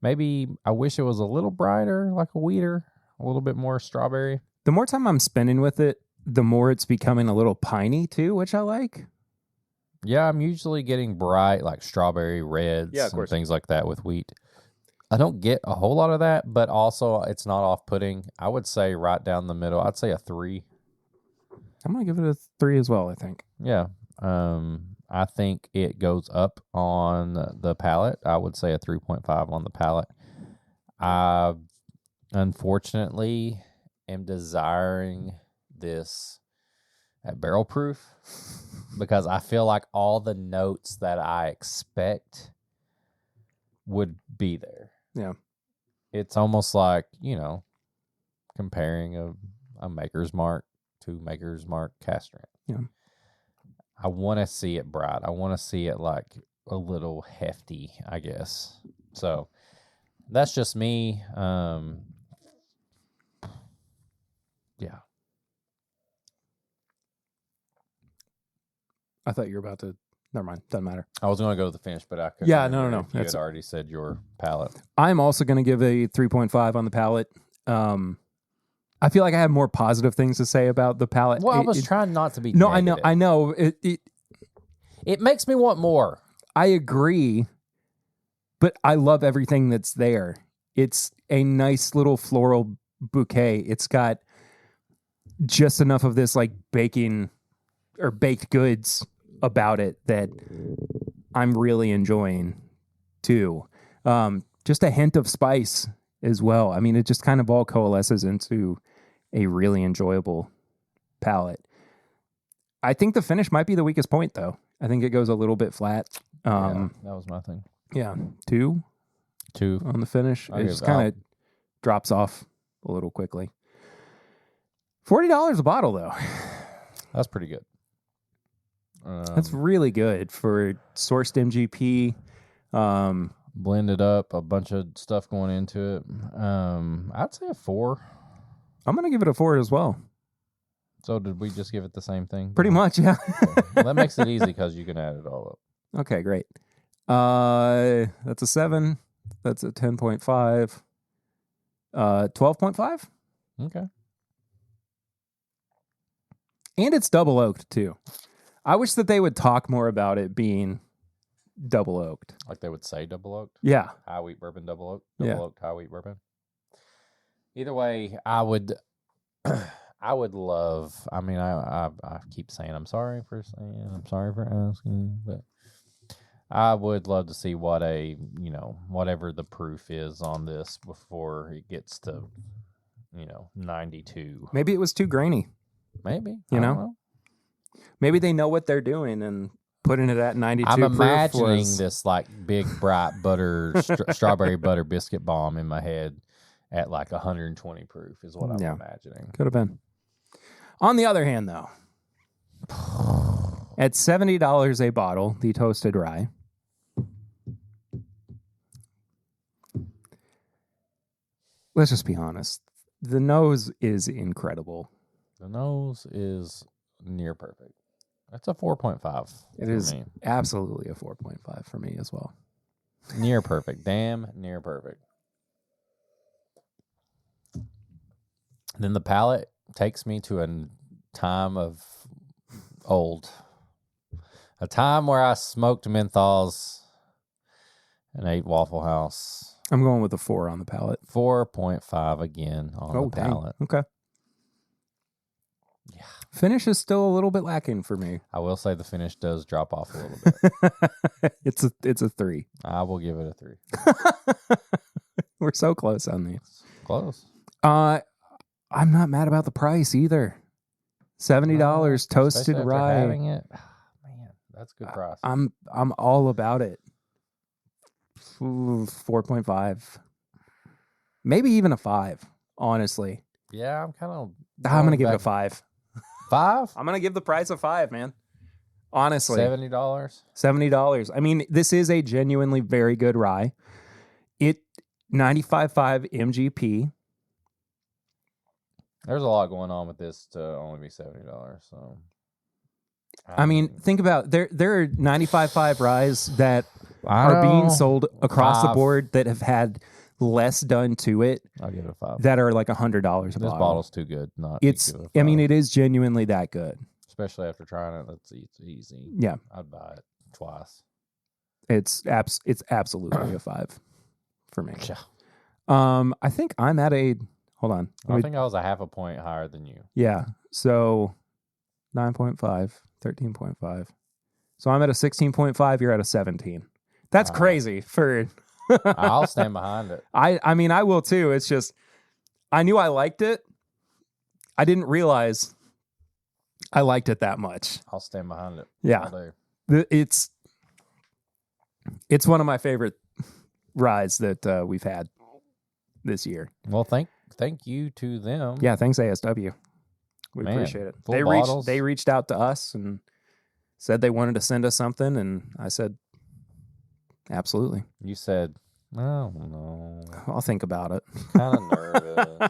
Maybe I wish it was a little brighter, like a weeder, a little bit more strawberry. The more time I'm spending with it, the more it's becoming a little piney too, which I like. Yeah, I'm usually getting bright, like strawberry reds and things like that with wheat. I don't get a whole lot of that, but also it's not off-putting. I would say right down the middle. I'd say a 3. I'm going to give it a 3 as well, I think. Yeah. I think it goes up on the palate. I would say a 3.5 on the palate. I, unfortunately, am desiring this at barrel proof because I feel like all the notes that I expect would be there. Yeah. It's almost like, comparing a Maker's Mark to Maker's Mark cask strength. Yeah. I want to see it bright. I want to see it like a little hefty, I guess. So that's just me. Yeah. I thought you were about to. Never mind. Doesn't matter. I was going to go to the finish, but I couldn't. Yeah, no. You had already said your palate. I'm also going to give a 3.5 on the palate. I feel like I have more positive things to say about the palate. Well, I was trying not to be negative. I know. It makes me want more. I agree, but I love everything that's there. It's a nice little floral bouquet. It's got just enough of this like baking or baked goods about it that I'm really enjoying too. Just a hint of spice as well. I mean, it just kind of all coalesces into a really enjoyable palate. I think the finish might be the weakest point, though. I think it goes a little bit flat. That was my thing. Yeah, 2 on the finish. It just kind of drops off a little quickly. $40 a bottle, though. That's pretty good. That's really good for sourced MGP. Blended up, a bunch of stuff going into it. I'd say a 4. I'm going to give it a 4 as well. So did we just give it the same thing? Pretty much, yeah. Well, that makes it easy because you can add it all up. Okay, great. That's a 7. That's a 10.5. 12.5. Okay. And it's double oaked, too. I wish that they would talk more about it being double oaked. Like they would say double oaked? Yeah. High wheat bourbon, double oaked? Double oaked, high wheat bourbon? Either way, I would love, I mean, I keep saying I'm sorry for asking, but I would love to see what whatever the proof is on this before it gets to, 92. Maybe it was too grainy. Maybe. You know? Maybe they know what they're doing and putting it at 92 I'm proof imagining this like big bright butter, strawberry butter biscuit bomb in my head. at like 120 proof is what I'm imagining. Could have been. On the other hand, though, at $70 a bottle, the toasted rye, let's just be honest. The nose is incredible. The nose is near perfect. That's a 4.5. It is absolutely a 4.5 for me as well. Near perfect. Damn near perfect. Then the palate takes me to a time of old. A time where I smoked menthols and ate Waffle House. I'm going with a 4 on the palate. 4.5 again on the palate. Okay. Yeah. Finish is still a little bit lacking for me. I will say the finish does drop off a little bit. It's a 3. I will give it a 3. We're so close on these. Close. I'm not mad about the price either. $70 toasted rye. Having it. Oh, man, that's a good price. I'm all about it. 4.5. Maybe even a 5, honestly. Yeah, I'm kind of... I'm going to give it a 5. 5? I'm going to give the price a 5, man. Honestly. $70? $70. I mean, this is a genuinely very good rye. 95.5 MGP. There's a lot going on with this to only be $70. So, I mean, think about there are 95.5 ryes that are being sold across the board that have had less done to it. I'll give it a 5. That are like $100 a bottle. This bottle's too good. I mean, it is genuinely that good. Especially after trying it, it's easy. Yeah, I'd buy it twice. It's absolutely a 5 for me. Yeah. I think I'm at a. Hold on. I think I was a half a point higher than you. Yeah. So 9.5, 13.5. So I'm at a 16.5. You're at a 17. That's crazy for. I'll stand behind it. I mean, I will too. It's just, I knew I liked it. I didn't realize I liked it that much. I'll stand behind it. Yeah. It's one of my favorite rides that we've had this year. Well, thank you to them. Yeah, thanks ASW. We appreciate it. They reached out to us and said they wanted to send us something, and I said, absolutely. You said, oh no, I'll think about it. Kind of nervous.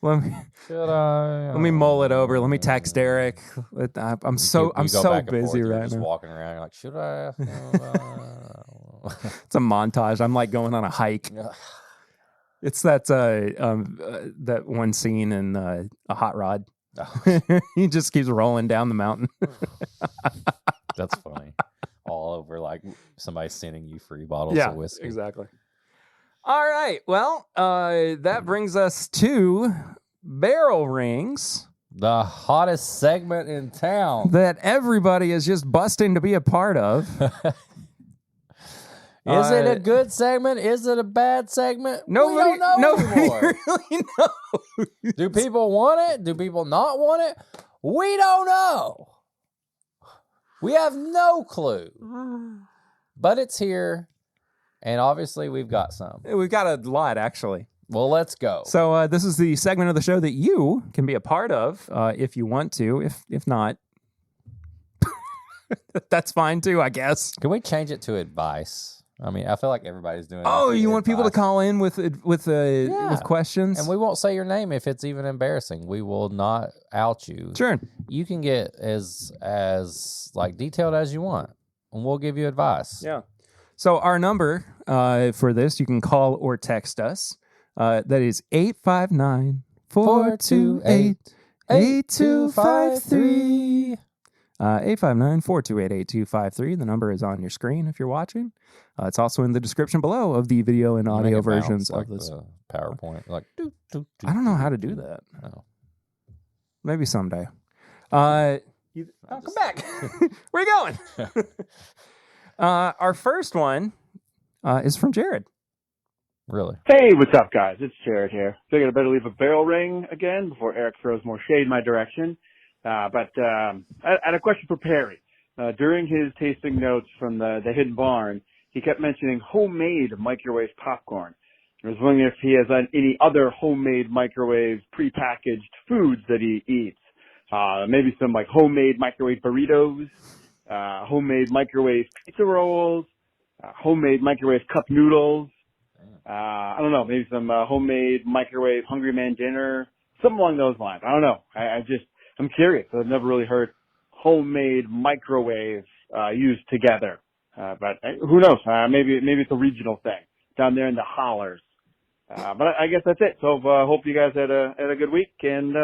Let me mull it over. Let me text Eric. I'm so busy right now. Just walking around, you're like, should I ask him? It's a montage. I'm like going on a hike. It's that one scene in A Hot Rod. Oh. He just keeps rolling down the mountain. That's funny. All over, like somebody sending you free bottles of whiskey. Exactly. All right. Well, that brings us to barrel rings. The hottest segment in town. That everybody is just busting to be a part of. Is it a good segment? Is it a bad segment? Nobody, we don't know anymore. Really knows. Do people want it? Do people not want it? We don't know. We have no clue. But it's here, and obviously we've got some. We've got a lot, actually. Well, let's go. So this is the segment of the show that you can be a part of if you want to. If not, that's fine too, I guess. Can we change it to advice? I mean, I feel like everybody's doing it. Oh, you want people to call in with questions? And we won't say your name if it's even embarrassing. We will not out you. Sure. You can get as like detailed as you want, and we'll give you advice. Yeah. So our number for this, you can call or text us. That is 859-428-8253. 859-428-8253. The number is on your screen if you're watching. It's also in the description below of the video and audio versions of this PowerPoint. Like, I don't know how to do that. No. Maybe someday. Come back. Where are you going? Our first one is from Jared. Really? Hey, what's up, guys? It's Jared here. Figured I better leave a barrel ring again before Eric throws more shade my direction. But I had a question for Perry. During his tasting notes from the Hidden Barn, he kept mentioning homemade microwave popcorn. I was wondering if he has any other homemade microwave prepackaged foods that he eats. Maybe some like homemade microwave burritos, homemade microwave pizza rolls, homemade microwave cup noodles. I don't know, maybe some homemade microwave Hungry Man dinner, something along those lines. I don't know. I'm curious. I've never really heard homemade microwave used together. But who knows? Maybe it's a regional thing down there in the hollers. But I guess that's it. So hope you guys had a good week, and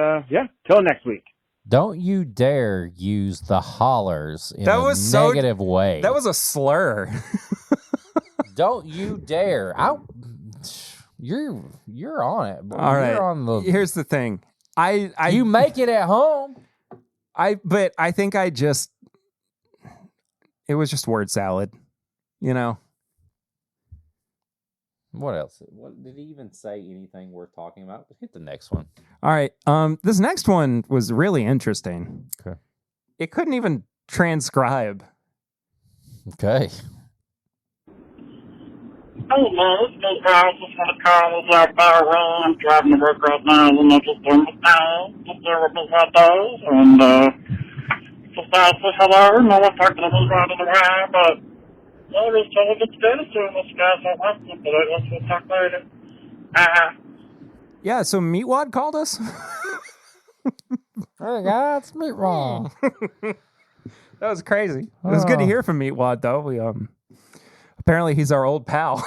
till next week. Don't you dare use the hollers in a negative way. That was a slur. Don't you dare. You're on it. Boy. All right. You're on the... Here's the thing. You make it at home. But I think it was just word salad, you know. What else? What did he even say anything worth talking about? Hit the next one. All right. This next one was really interesting. Okay. It couldn't even transcribe. Okay. Hey, man, it's me, guys. Just want to call this out by rain. I'm driving to work right now, and I'm just doing the thing. Just there with me hot days, and just say hello. No one talking to me right in the way, but yeah, it was totally good to do this with you guys. I like you, but I guess we'll talk later. Yeah, so Meatwad called us? Hey, guys, it's Meatwad. That was crazy. It was good to hear from Meatwad, though. We apparently he's our old pal.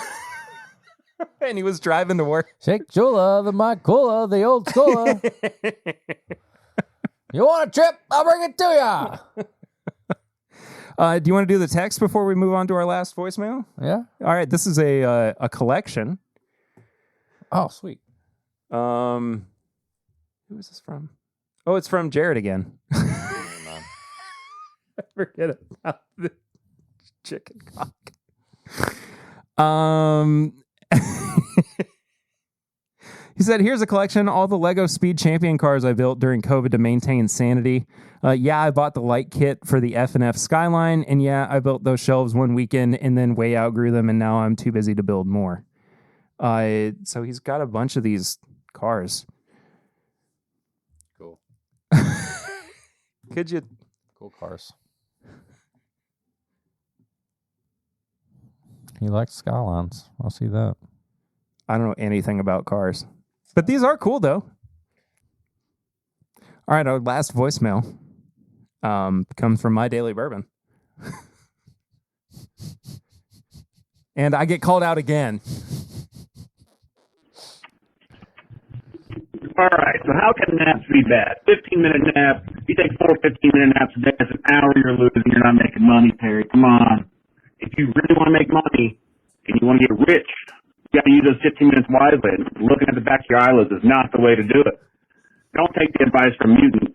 And he was driving to work. Shake Chula, the Mycola, the old Scola. You want a trip? I'll bring it to ya. Do you want to do the text before we move on to our last voicemail? Yeah. All right, this is a collection. Oh, sweet. Who is this from? Oh, it's from Jared again. I forget about the chicken cock. He said, here's a collection, all the Lego Speed Champion cars I built during COVID to maintain sanity. I bought the light kit for the F&F Skyline, and I built those shelves one weekend and then way outgrew them, and now I'm too busy to build more. So he's got a bunch of these cars. Cool. Could you... Cool cars. He likes Skylines. I'll see that. I don't know anything about cars. But these are cool, though. All right, our last voicemail comes from My Daily Bourbon. And I get called out again. All right, so how can naps be bad? 15-minute nap. You take 4 15-minute naps a day. That's an hour you're losing. You're not making money, Terry. Come on. If you really want to make money and you want to get rich, you got to use those 15 minutes wisely. And looking at the back of your eyelids is not the way to do it. Don't take the advice from Mutant.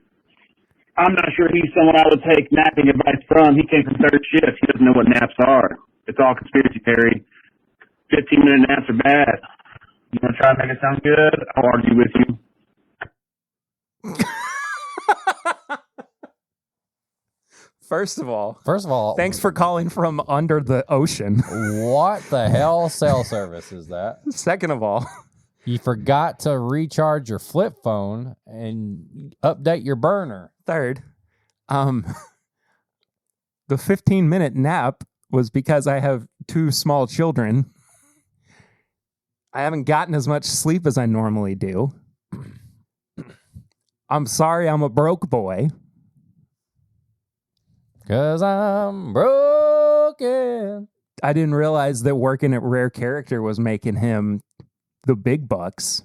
I'm not sure he's someone I would take napping advice from. He came from third shift. He doesn't know what naps are. It's all conspiracy, Terry. 15-minute naps are bad. You want to try and make it sound good? I'll argue with you. First of all, thanks for calling from under the ocean. What the hell cell service is that? Second of all, you forgot to recharge your flip phone and update your burner. Third, the 15-minute nap was because I have 2 small children. I haven't gotten as much sleep as I normally do. I'm sorry, I'm a broke boy. 'Cause I'm broken. I didn't realize that working at Rare Character was making him the big bucks.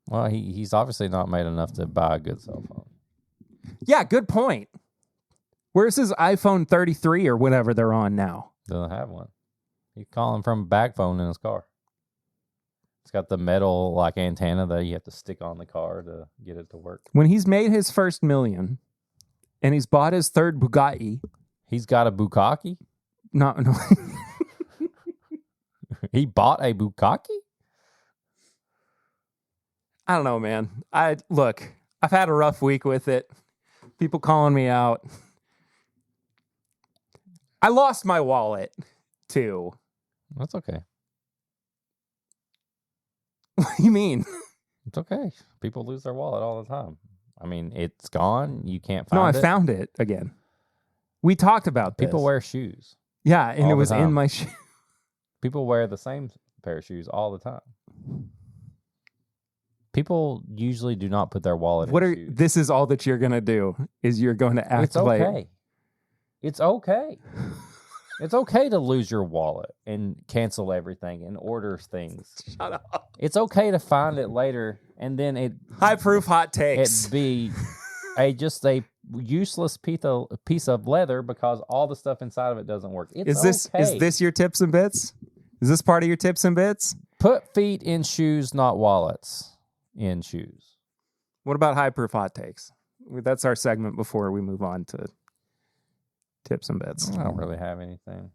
Well, he's obviously not made enough to buy a good cell phone. Yeah, good point. Where's his iPhone 33 or whatever they're on now? Doesn't have one. He's calling from a bag phone in his car. It's got the metal like antenna that you have to stick on the car to get it to work. When he's made his first million and he's bought his third Bugatti. He's got a Bukkake? No. He bought a Bukkake? I don't know, man. I've had a rough week with it. People calling me out. I lost my wallet, too. That's okay. What do you mean? It's okay. People lose their wallet all the time. I mean, it's gone. You can't find No, I it. found it again. We talked about this. People wear shoes. Yeah, and all it the was in time. my shoe. People wear the same pair of shoes all the time. People usually do not put their wallet What in are shoes. this is all that you're gonna do is you're going to It's activate. okay. It's okay. It's okay to lose your wallet and cancel everything and order things. Shut up. It's okay to find it later and then it High proof hot takes. be just a useless piece of leather because all the stuff inside of it doesn't work. It's Is okay. this your tips and bits? Is this part of your tips and bits? Put feet in shoes, not wallets in shoes. What about high proof hot takes? That's our segment before we move on to tips and bits. I don't really have anything.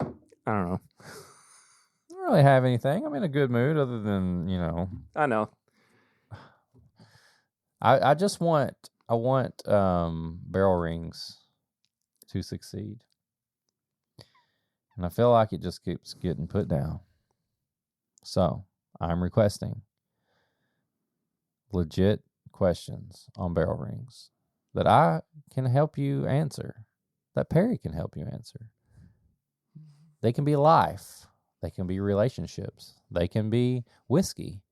I don't know. I don't really have anything. I'm in a good mood other than, I know. I want barrel rings to succeed. And I feel like it just keeps getting put down. So I'm requesting legit questions on barrel rings that I can help you answer, that Perry can help you answer. They can be life. They can be relationships. They can be whiskey.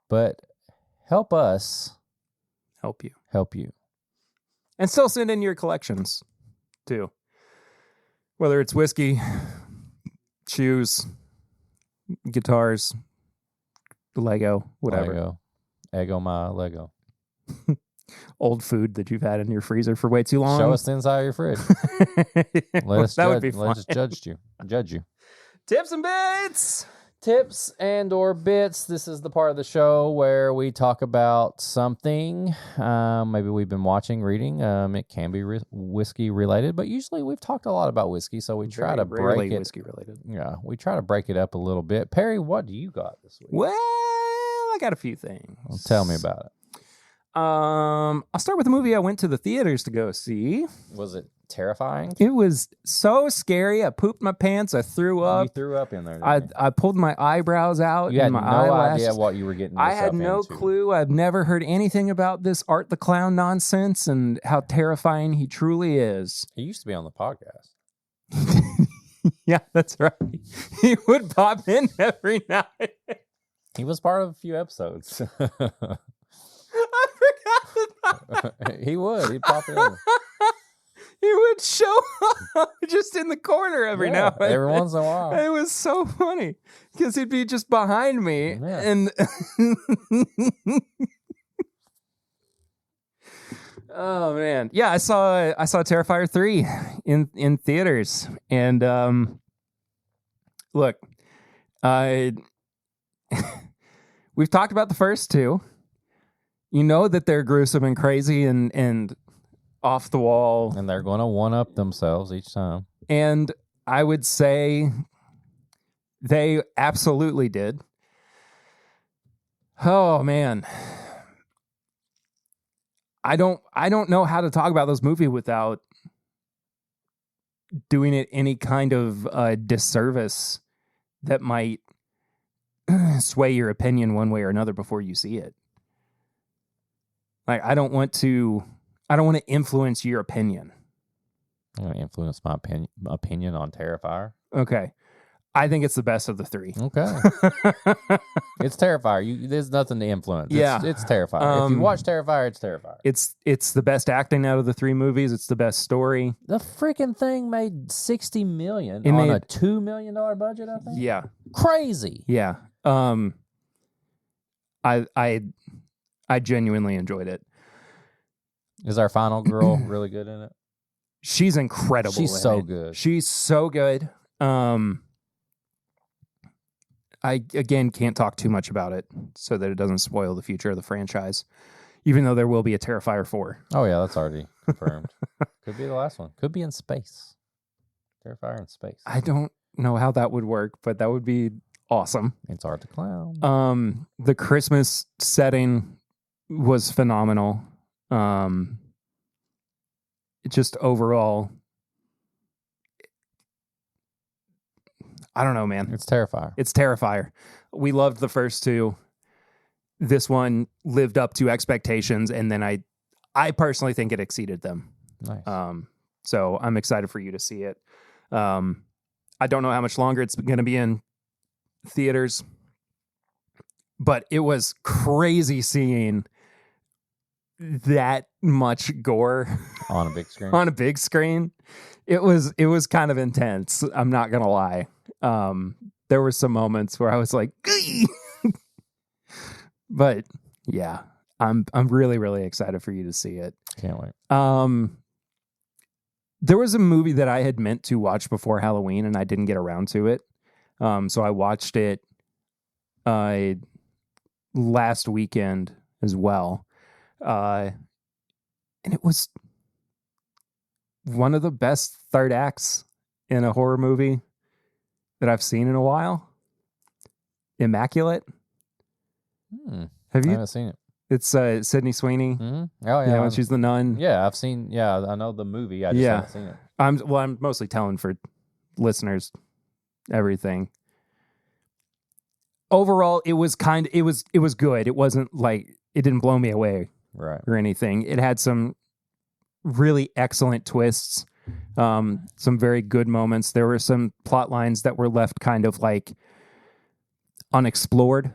But help us Help you. help you. And still send in your collections too. Whether it's whiskey, shoes, guitars, Lego, whatever. Lego. Eggo my Lego. Old food that you've had in your freezer for way too long. Show us the inside of your fridge. Let us that would judge, be let us fun. judge you. Tips and bits. Tips and or bits. This is the part of the show where we talk about something. Maybe we've been watching, reading. It can be whiskey related, but usually we've talked a lot about whiskey, so we try to break it. Whiskey related. Yeah, we try to break it up a little bit. Perry, what do you got this week? Well, I got a few things. Well, tell me about it. I'll start with the movie I went to the theaters to go see. Was it terrifying? It was so scary. I pooped my pants. I threw You up. threw up in there. Didn't I pulled my eyebrows out. you had and my no eyelashes. idea what you were getting I yourself had no into. clue. I've never heard anything about this Art the Clown nonsense and how terrifying he truly is. He used to be on the podcast. Yeah, that's right. He would pop in every night. He was part of a few episodes. I forgot about that. He would. He'd pop in. He would show up just in the corner every now and every then. once in a while. It was so funny because he'd be just behind me Yeah. and oh man, yeah, I saw Terrifier 3 in theaters, and look, we've talked about the first two. You know that they're gruesome and crazy and off the wall. And they're going to one-up themselves each time. And I would say they absolutely did. Oh man. I don't know how to talk about this movie without doing it any kind of disservice that might sway your opinion one way or another before you see it. Like I don't want to influence your opinion. I'm going to influence my opinion on Terrifier. Okay. I think it's the best of the three. Okay. It's Terrifier. There's nothing to influence. Yeah. It's Terrifier. If you watch Terrifier, it's Terrifier. It's the best acting out of the three movies. It's the best story. The freaking thing made $60 million It on made- a $2 million budget, I think. Yeah. Crazy. Yeah. I genuinely enjoyed it. Is our final girl really good in it? She's incredible. She's in so it. good. She's so good. I again can't talk too much about it so that it doesn't spoil the future of the franchise. Even though there will be a Terrifier 4. Oh yeah, that's already confirmed. Could be the last one. Could be in space. Terrifier in space. I don't know how that would work, but that would be awesome. It's Art the Clown. The Christmas setting was phenomenal. Just overall, I don't know, man. It's Terrifier. It's Terrifier. We loved the first two. This one lived up to expectations, and then I personally think it exceeded them. Nice. So I'm excited for you to see it. I don't know how much longer it's going to be in theaters, but it was crazy seeing that much gore On a big screen. on a big screen. It was kind of intense. I'm not gonna lie. There were some moments where I was like, but yeah, I'm really, really excited for you to see it. Can't wait. There was a movie that I had meant to watch before Halloween and I didn't get around to it. So I watched it last weekend as well. And it was one of the best third acts in a horror movie that I've seen in a while. Immaculate. Have I you? haven't seen it. It's Sydney Sweeney. Mm-hmm. Oh, yeah. Yeah, when she's the nun. Yeah, I've seen. Yeah, I know the movie. I just haven't seen it. I'm mostly telling for listeners everything. Overall, it was good. It wasn't like it didn't blow me away Right. or anything. It had some really excellent twists, some very good moments. There were some plot lines that were left kind of like unexplored,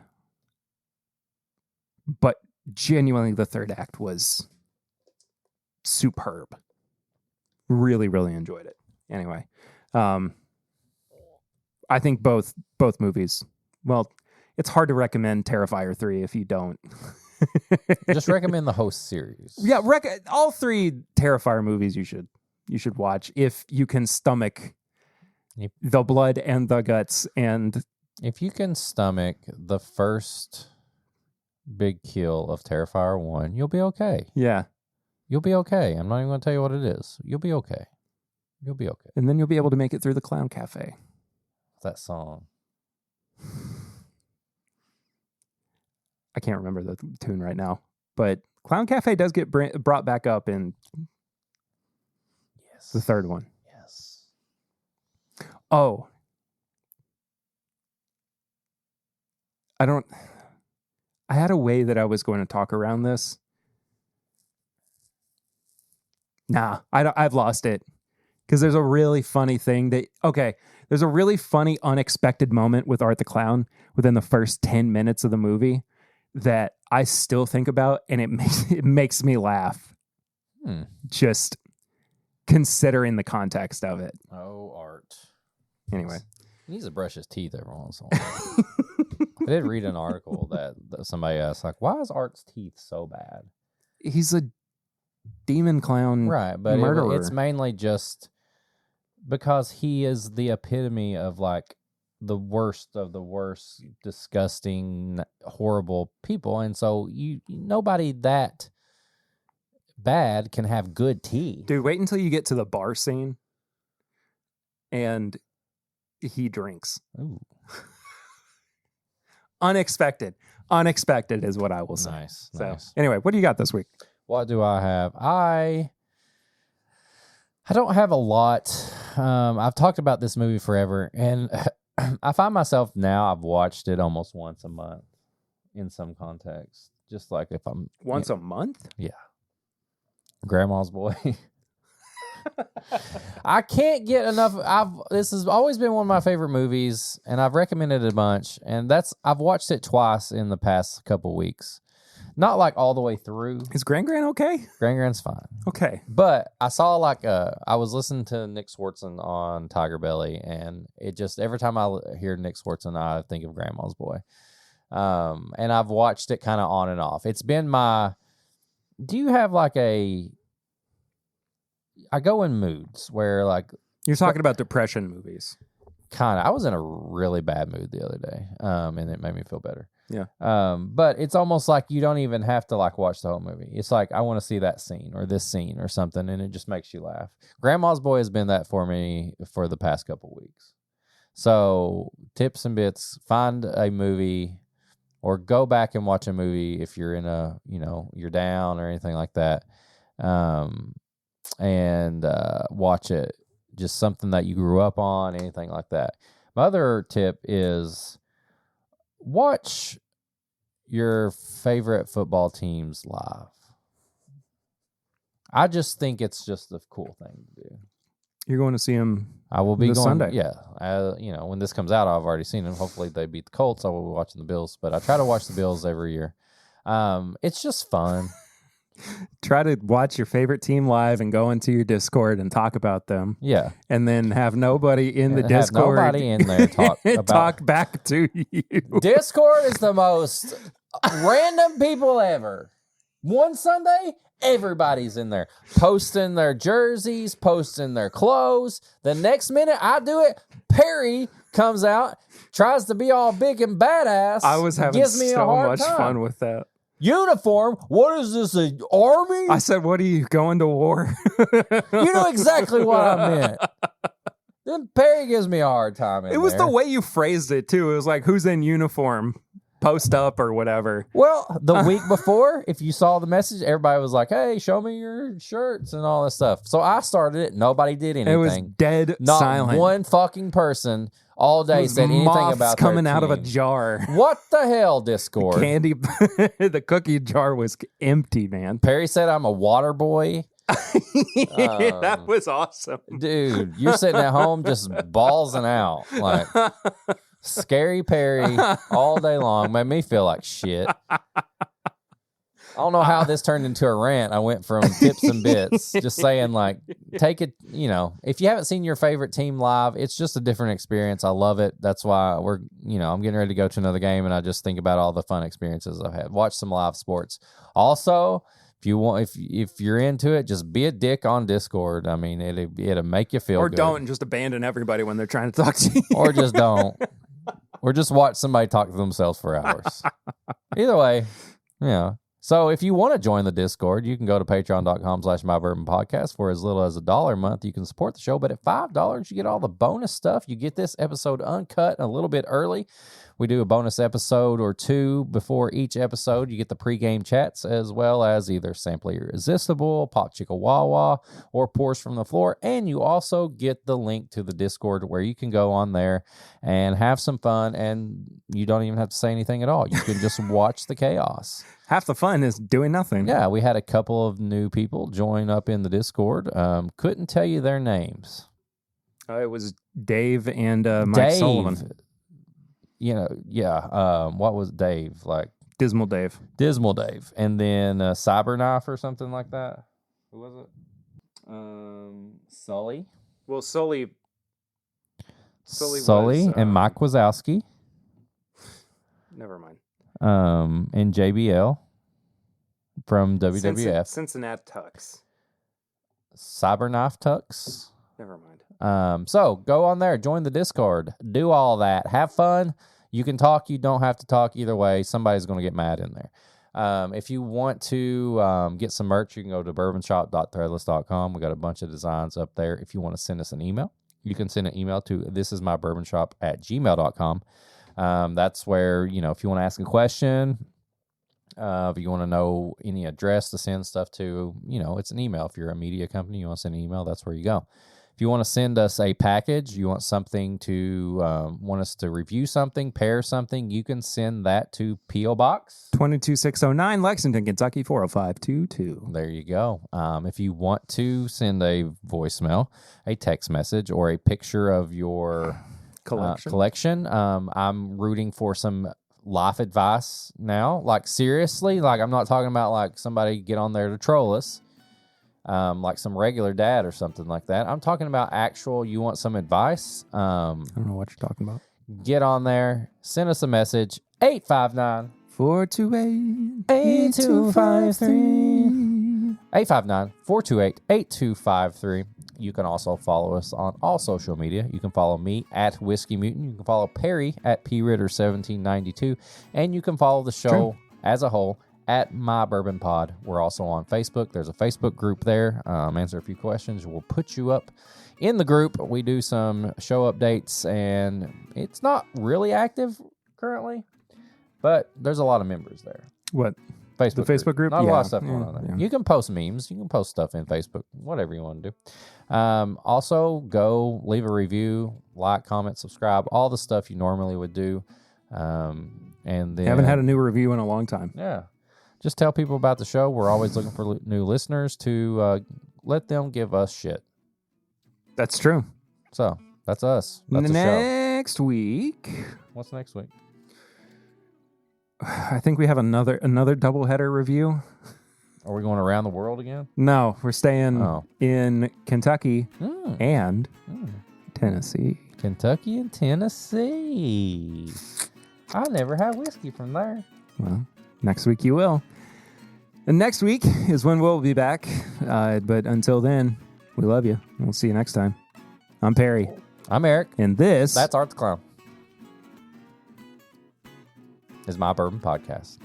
but genuinely the third act was superb. Really, really enjoyed it. Anyway, I think both movies. Well, it's hard to recommend Terrifier 3 if you don't. Just recommend the Host series. Yeah, all three Terrifier movies you should watch if you can stomach the blood and the guts. And If you can stomach the first big kill of Terrifier 1, you'll be okay. yeah, You'll be okay. I'm not even going to tell you what it is. You'll be okay. You'll be okay. and then you'll be able to make it through the Clown Cafe. That song. I can't remember the tune right now, but Clown Cafe does get brought back up in Yes. the third one. Yes. Oh, I had a way that I was going to talk around this. Nah, I've lost it. Because there's a really funny thing there's a really funny, unexpected moment with Art the Clown within the first 10 minutes of the movie that I still think about, and it makes me laugh. Just considering the context of it. Oh, Art. Anyway. He needs to brush his teeth every once in a while. I did read an article that somebody asked, like, why is Art's teeth so bad? He's a demon clown Right, but murderer. it's mainly just because he is the epitome of, like, the worst of the worst, disgusting, horrible people. And so nobody that bad can have good teeth. Dude, wait until you get to the bar scene and he drinks. Ooh, Unexpected is what I will say. nice. So Nice. anyway, what do you got this week? What do I have? I don't have a lot. I've talked about this movie forever, and I find myself now, I've watched it almost once a month in some context. Just like if I'm Once a month? Grandma's Boy. I can't get enough. This has always been one of my favorite movies, and I've recommended it a bunch. And I've watched it twice in the past couple weeks. Not like all the way through. Is Gran okay? Grand's fine. Okay. But I saw I was listening to Nick Swartzen on Tiger Belly, and it just, every time I hear Nick Swartzen, I think of Grandma's Boy. And I've watched it kind of on and off. It's been do you have like I go in moods where like. You're talking about depression movies. Kind of. I was in a really bad mood the other day, and it made me feel better. Yeah. But it's almost like you don't even have to like watch the whole movie. It's like, I want to see that scene or this scene or something, and it just makes you laugh. Grandma's Boy has been that for me for the past couple weeks. So tips and bits, find a movie or go back and watch a movie if you're in you're down or anything like that. And watch it. Just something that you grew up on, anything like that. My other tip is watch your favorite football teams live. I just think it's just a cool thing to do. You're going to see him. I will be this going. Sunday. Yeah, when this comes out, I've already seen them. Hopefully, they beat the Colts. I will be watching the Bills, but I try to watch the Bills every year. It's just fun. Try to watch your favorite team live and go into your Discord and talk about them. Yeah, and then have nobody in the Discord. Nobody in there talk back to you. Discord is the most random people ever. One Sunday, everybody's in there posting their jerseys, posting their clothes. The next minute I do it, Perry comes out, tries to be all big and badass. I was having so much fun with that. Uniform? What is this, an army? I said, what are you, going to war? You know exactly what I meant. Then Perry gives me a hard time. It was the way you phrased it, too. It was like, who's in uniform? Post up or whatever. Well, the week before, if you saw the message, everybody was like, hey, show me your shirts and all this stuff. So I started it. Nobody did anything. It was dead Not silent. One fucking person all day said anything about coming their out of a team. What What the hell, Discord? candy? The cookie jar was empty, man. Perry said I'm a water boy. That was awesome. Dude, you're sitting at home just ballsing out. Like, Scary Perry all day long. Made me feel like shit. I don't know how this turned into a rant. I went from tips and bits, just saying, like, take it, if you haven't seen your favorite team live, it's just a different experience. I love it. That's why I'm getting ready to go to another game, and I just think about all the fun experiences I've had. Watch some live sports. Also, if you're into it, just be a dick on Discord. I mean, it'll make you feel good. Or don't, just abandon everybody when they're trying to talk to you. Or just don't. Or just watch somebody talk to themselves for hours. Either way, yeah. So if you want to join the Discord, you can go to patreon.com/mybourbonpodcast. For as little as $1 a month, you can support the show. But at $5, you get all the bonus stuff. You get this episode uncut and a little bit early. We do a bonus episode or two before each episode. You get the pregame chats as well as either Sampler Irresistible, Pop Chicka Wawa, or Pours from the Floor. And you also get the link to the Discord where you can go on there and have some fun. And you don't even have to say anything at all. You can just watch the chaos. Half the fun is doing nothing. Yeah, we had a couple of new people join up in the Discord. Couldn't tell you their names. It was Dave and Mike Sullivan. What was Dave? Like Dismal Dave. And then Cyberknife or something like that. Who was it? Sully. Well, Sully was, and Mike Wazowski. Never mind. And JBL from WWF. Cincinnati Tux. Cyberknife Tux. Never mind. So go on there, join the Discord, do all that, have fun. You can talk, you don't have to talk. Either way, somebody's going to get mad in there. If you want to get some merch, you can go to bourbonshop.threadless.com. We got a bunch of designs up there. If you want to send us an email, you can send an email to thisismybourbonshop@gmail.com. That's where, if you want to ask a question, if you want to know any address to send stuff to, it's an email. If you're a media company, you want to send an email, that's where you go. If you want to send us a package, you want something to, want us to review something, pair something, you can send that to P.O. Box 22609, Lexington, Kentucky 40522. There you go. If you want to send a voicemail, a text message, or a picture of your collection, I'm rooting for some life advice now. Like, seriously, like, I'm not talking about like somebody get on there to troll us. Like some regular dad or something like that. I'm talking about actual, you want some advice. I don't know what you're talking about. Get on there, send us a message, 859-428-8253. 859-428-8253. You can also follow us on all social media. You can follow me at Whiskey Mutant. You can follow Perry at PRitter1792. And you can follow the show as a whole at My Bourbon Pod. We're also on Facebook. There's a Facebook group there. Answer a few questions. We'll put you up in the group. We do some show updates, and it's not really active currently, but there's a lot of members there. What? Facebook The Facebook group? Not a lot Yeah. of stuff going Yeah, on there. yeah. You can post memes. You can post stuff in Facebook. Whatever you want to do. Also, go leave a review, like, comment, subscribe, all the stuff you normally would do. And then Haven't had a new review in a long time. yeah, just tell people about the show. We're always looking for new listeners to let them give us shit. That's true. So that's us. That's the show. Next week, What's next week? I think we have another doubleheader review. Are we going around the world again? No, we're staying Oh. in Kentucky Mm. and Tennessee. Kentucky and Tennessee. I never had whiskey from there. Well, next week you will. And next week is when we'll be back. But until then, we love you. We'll see you next time. I'm Perry. I'm Eric. And this That's Art the Clown. Is my bourbon podcast.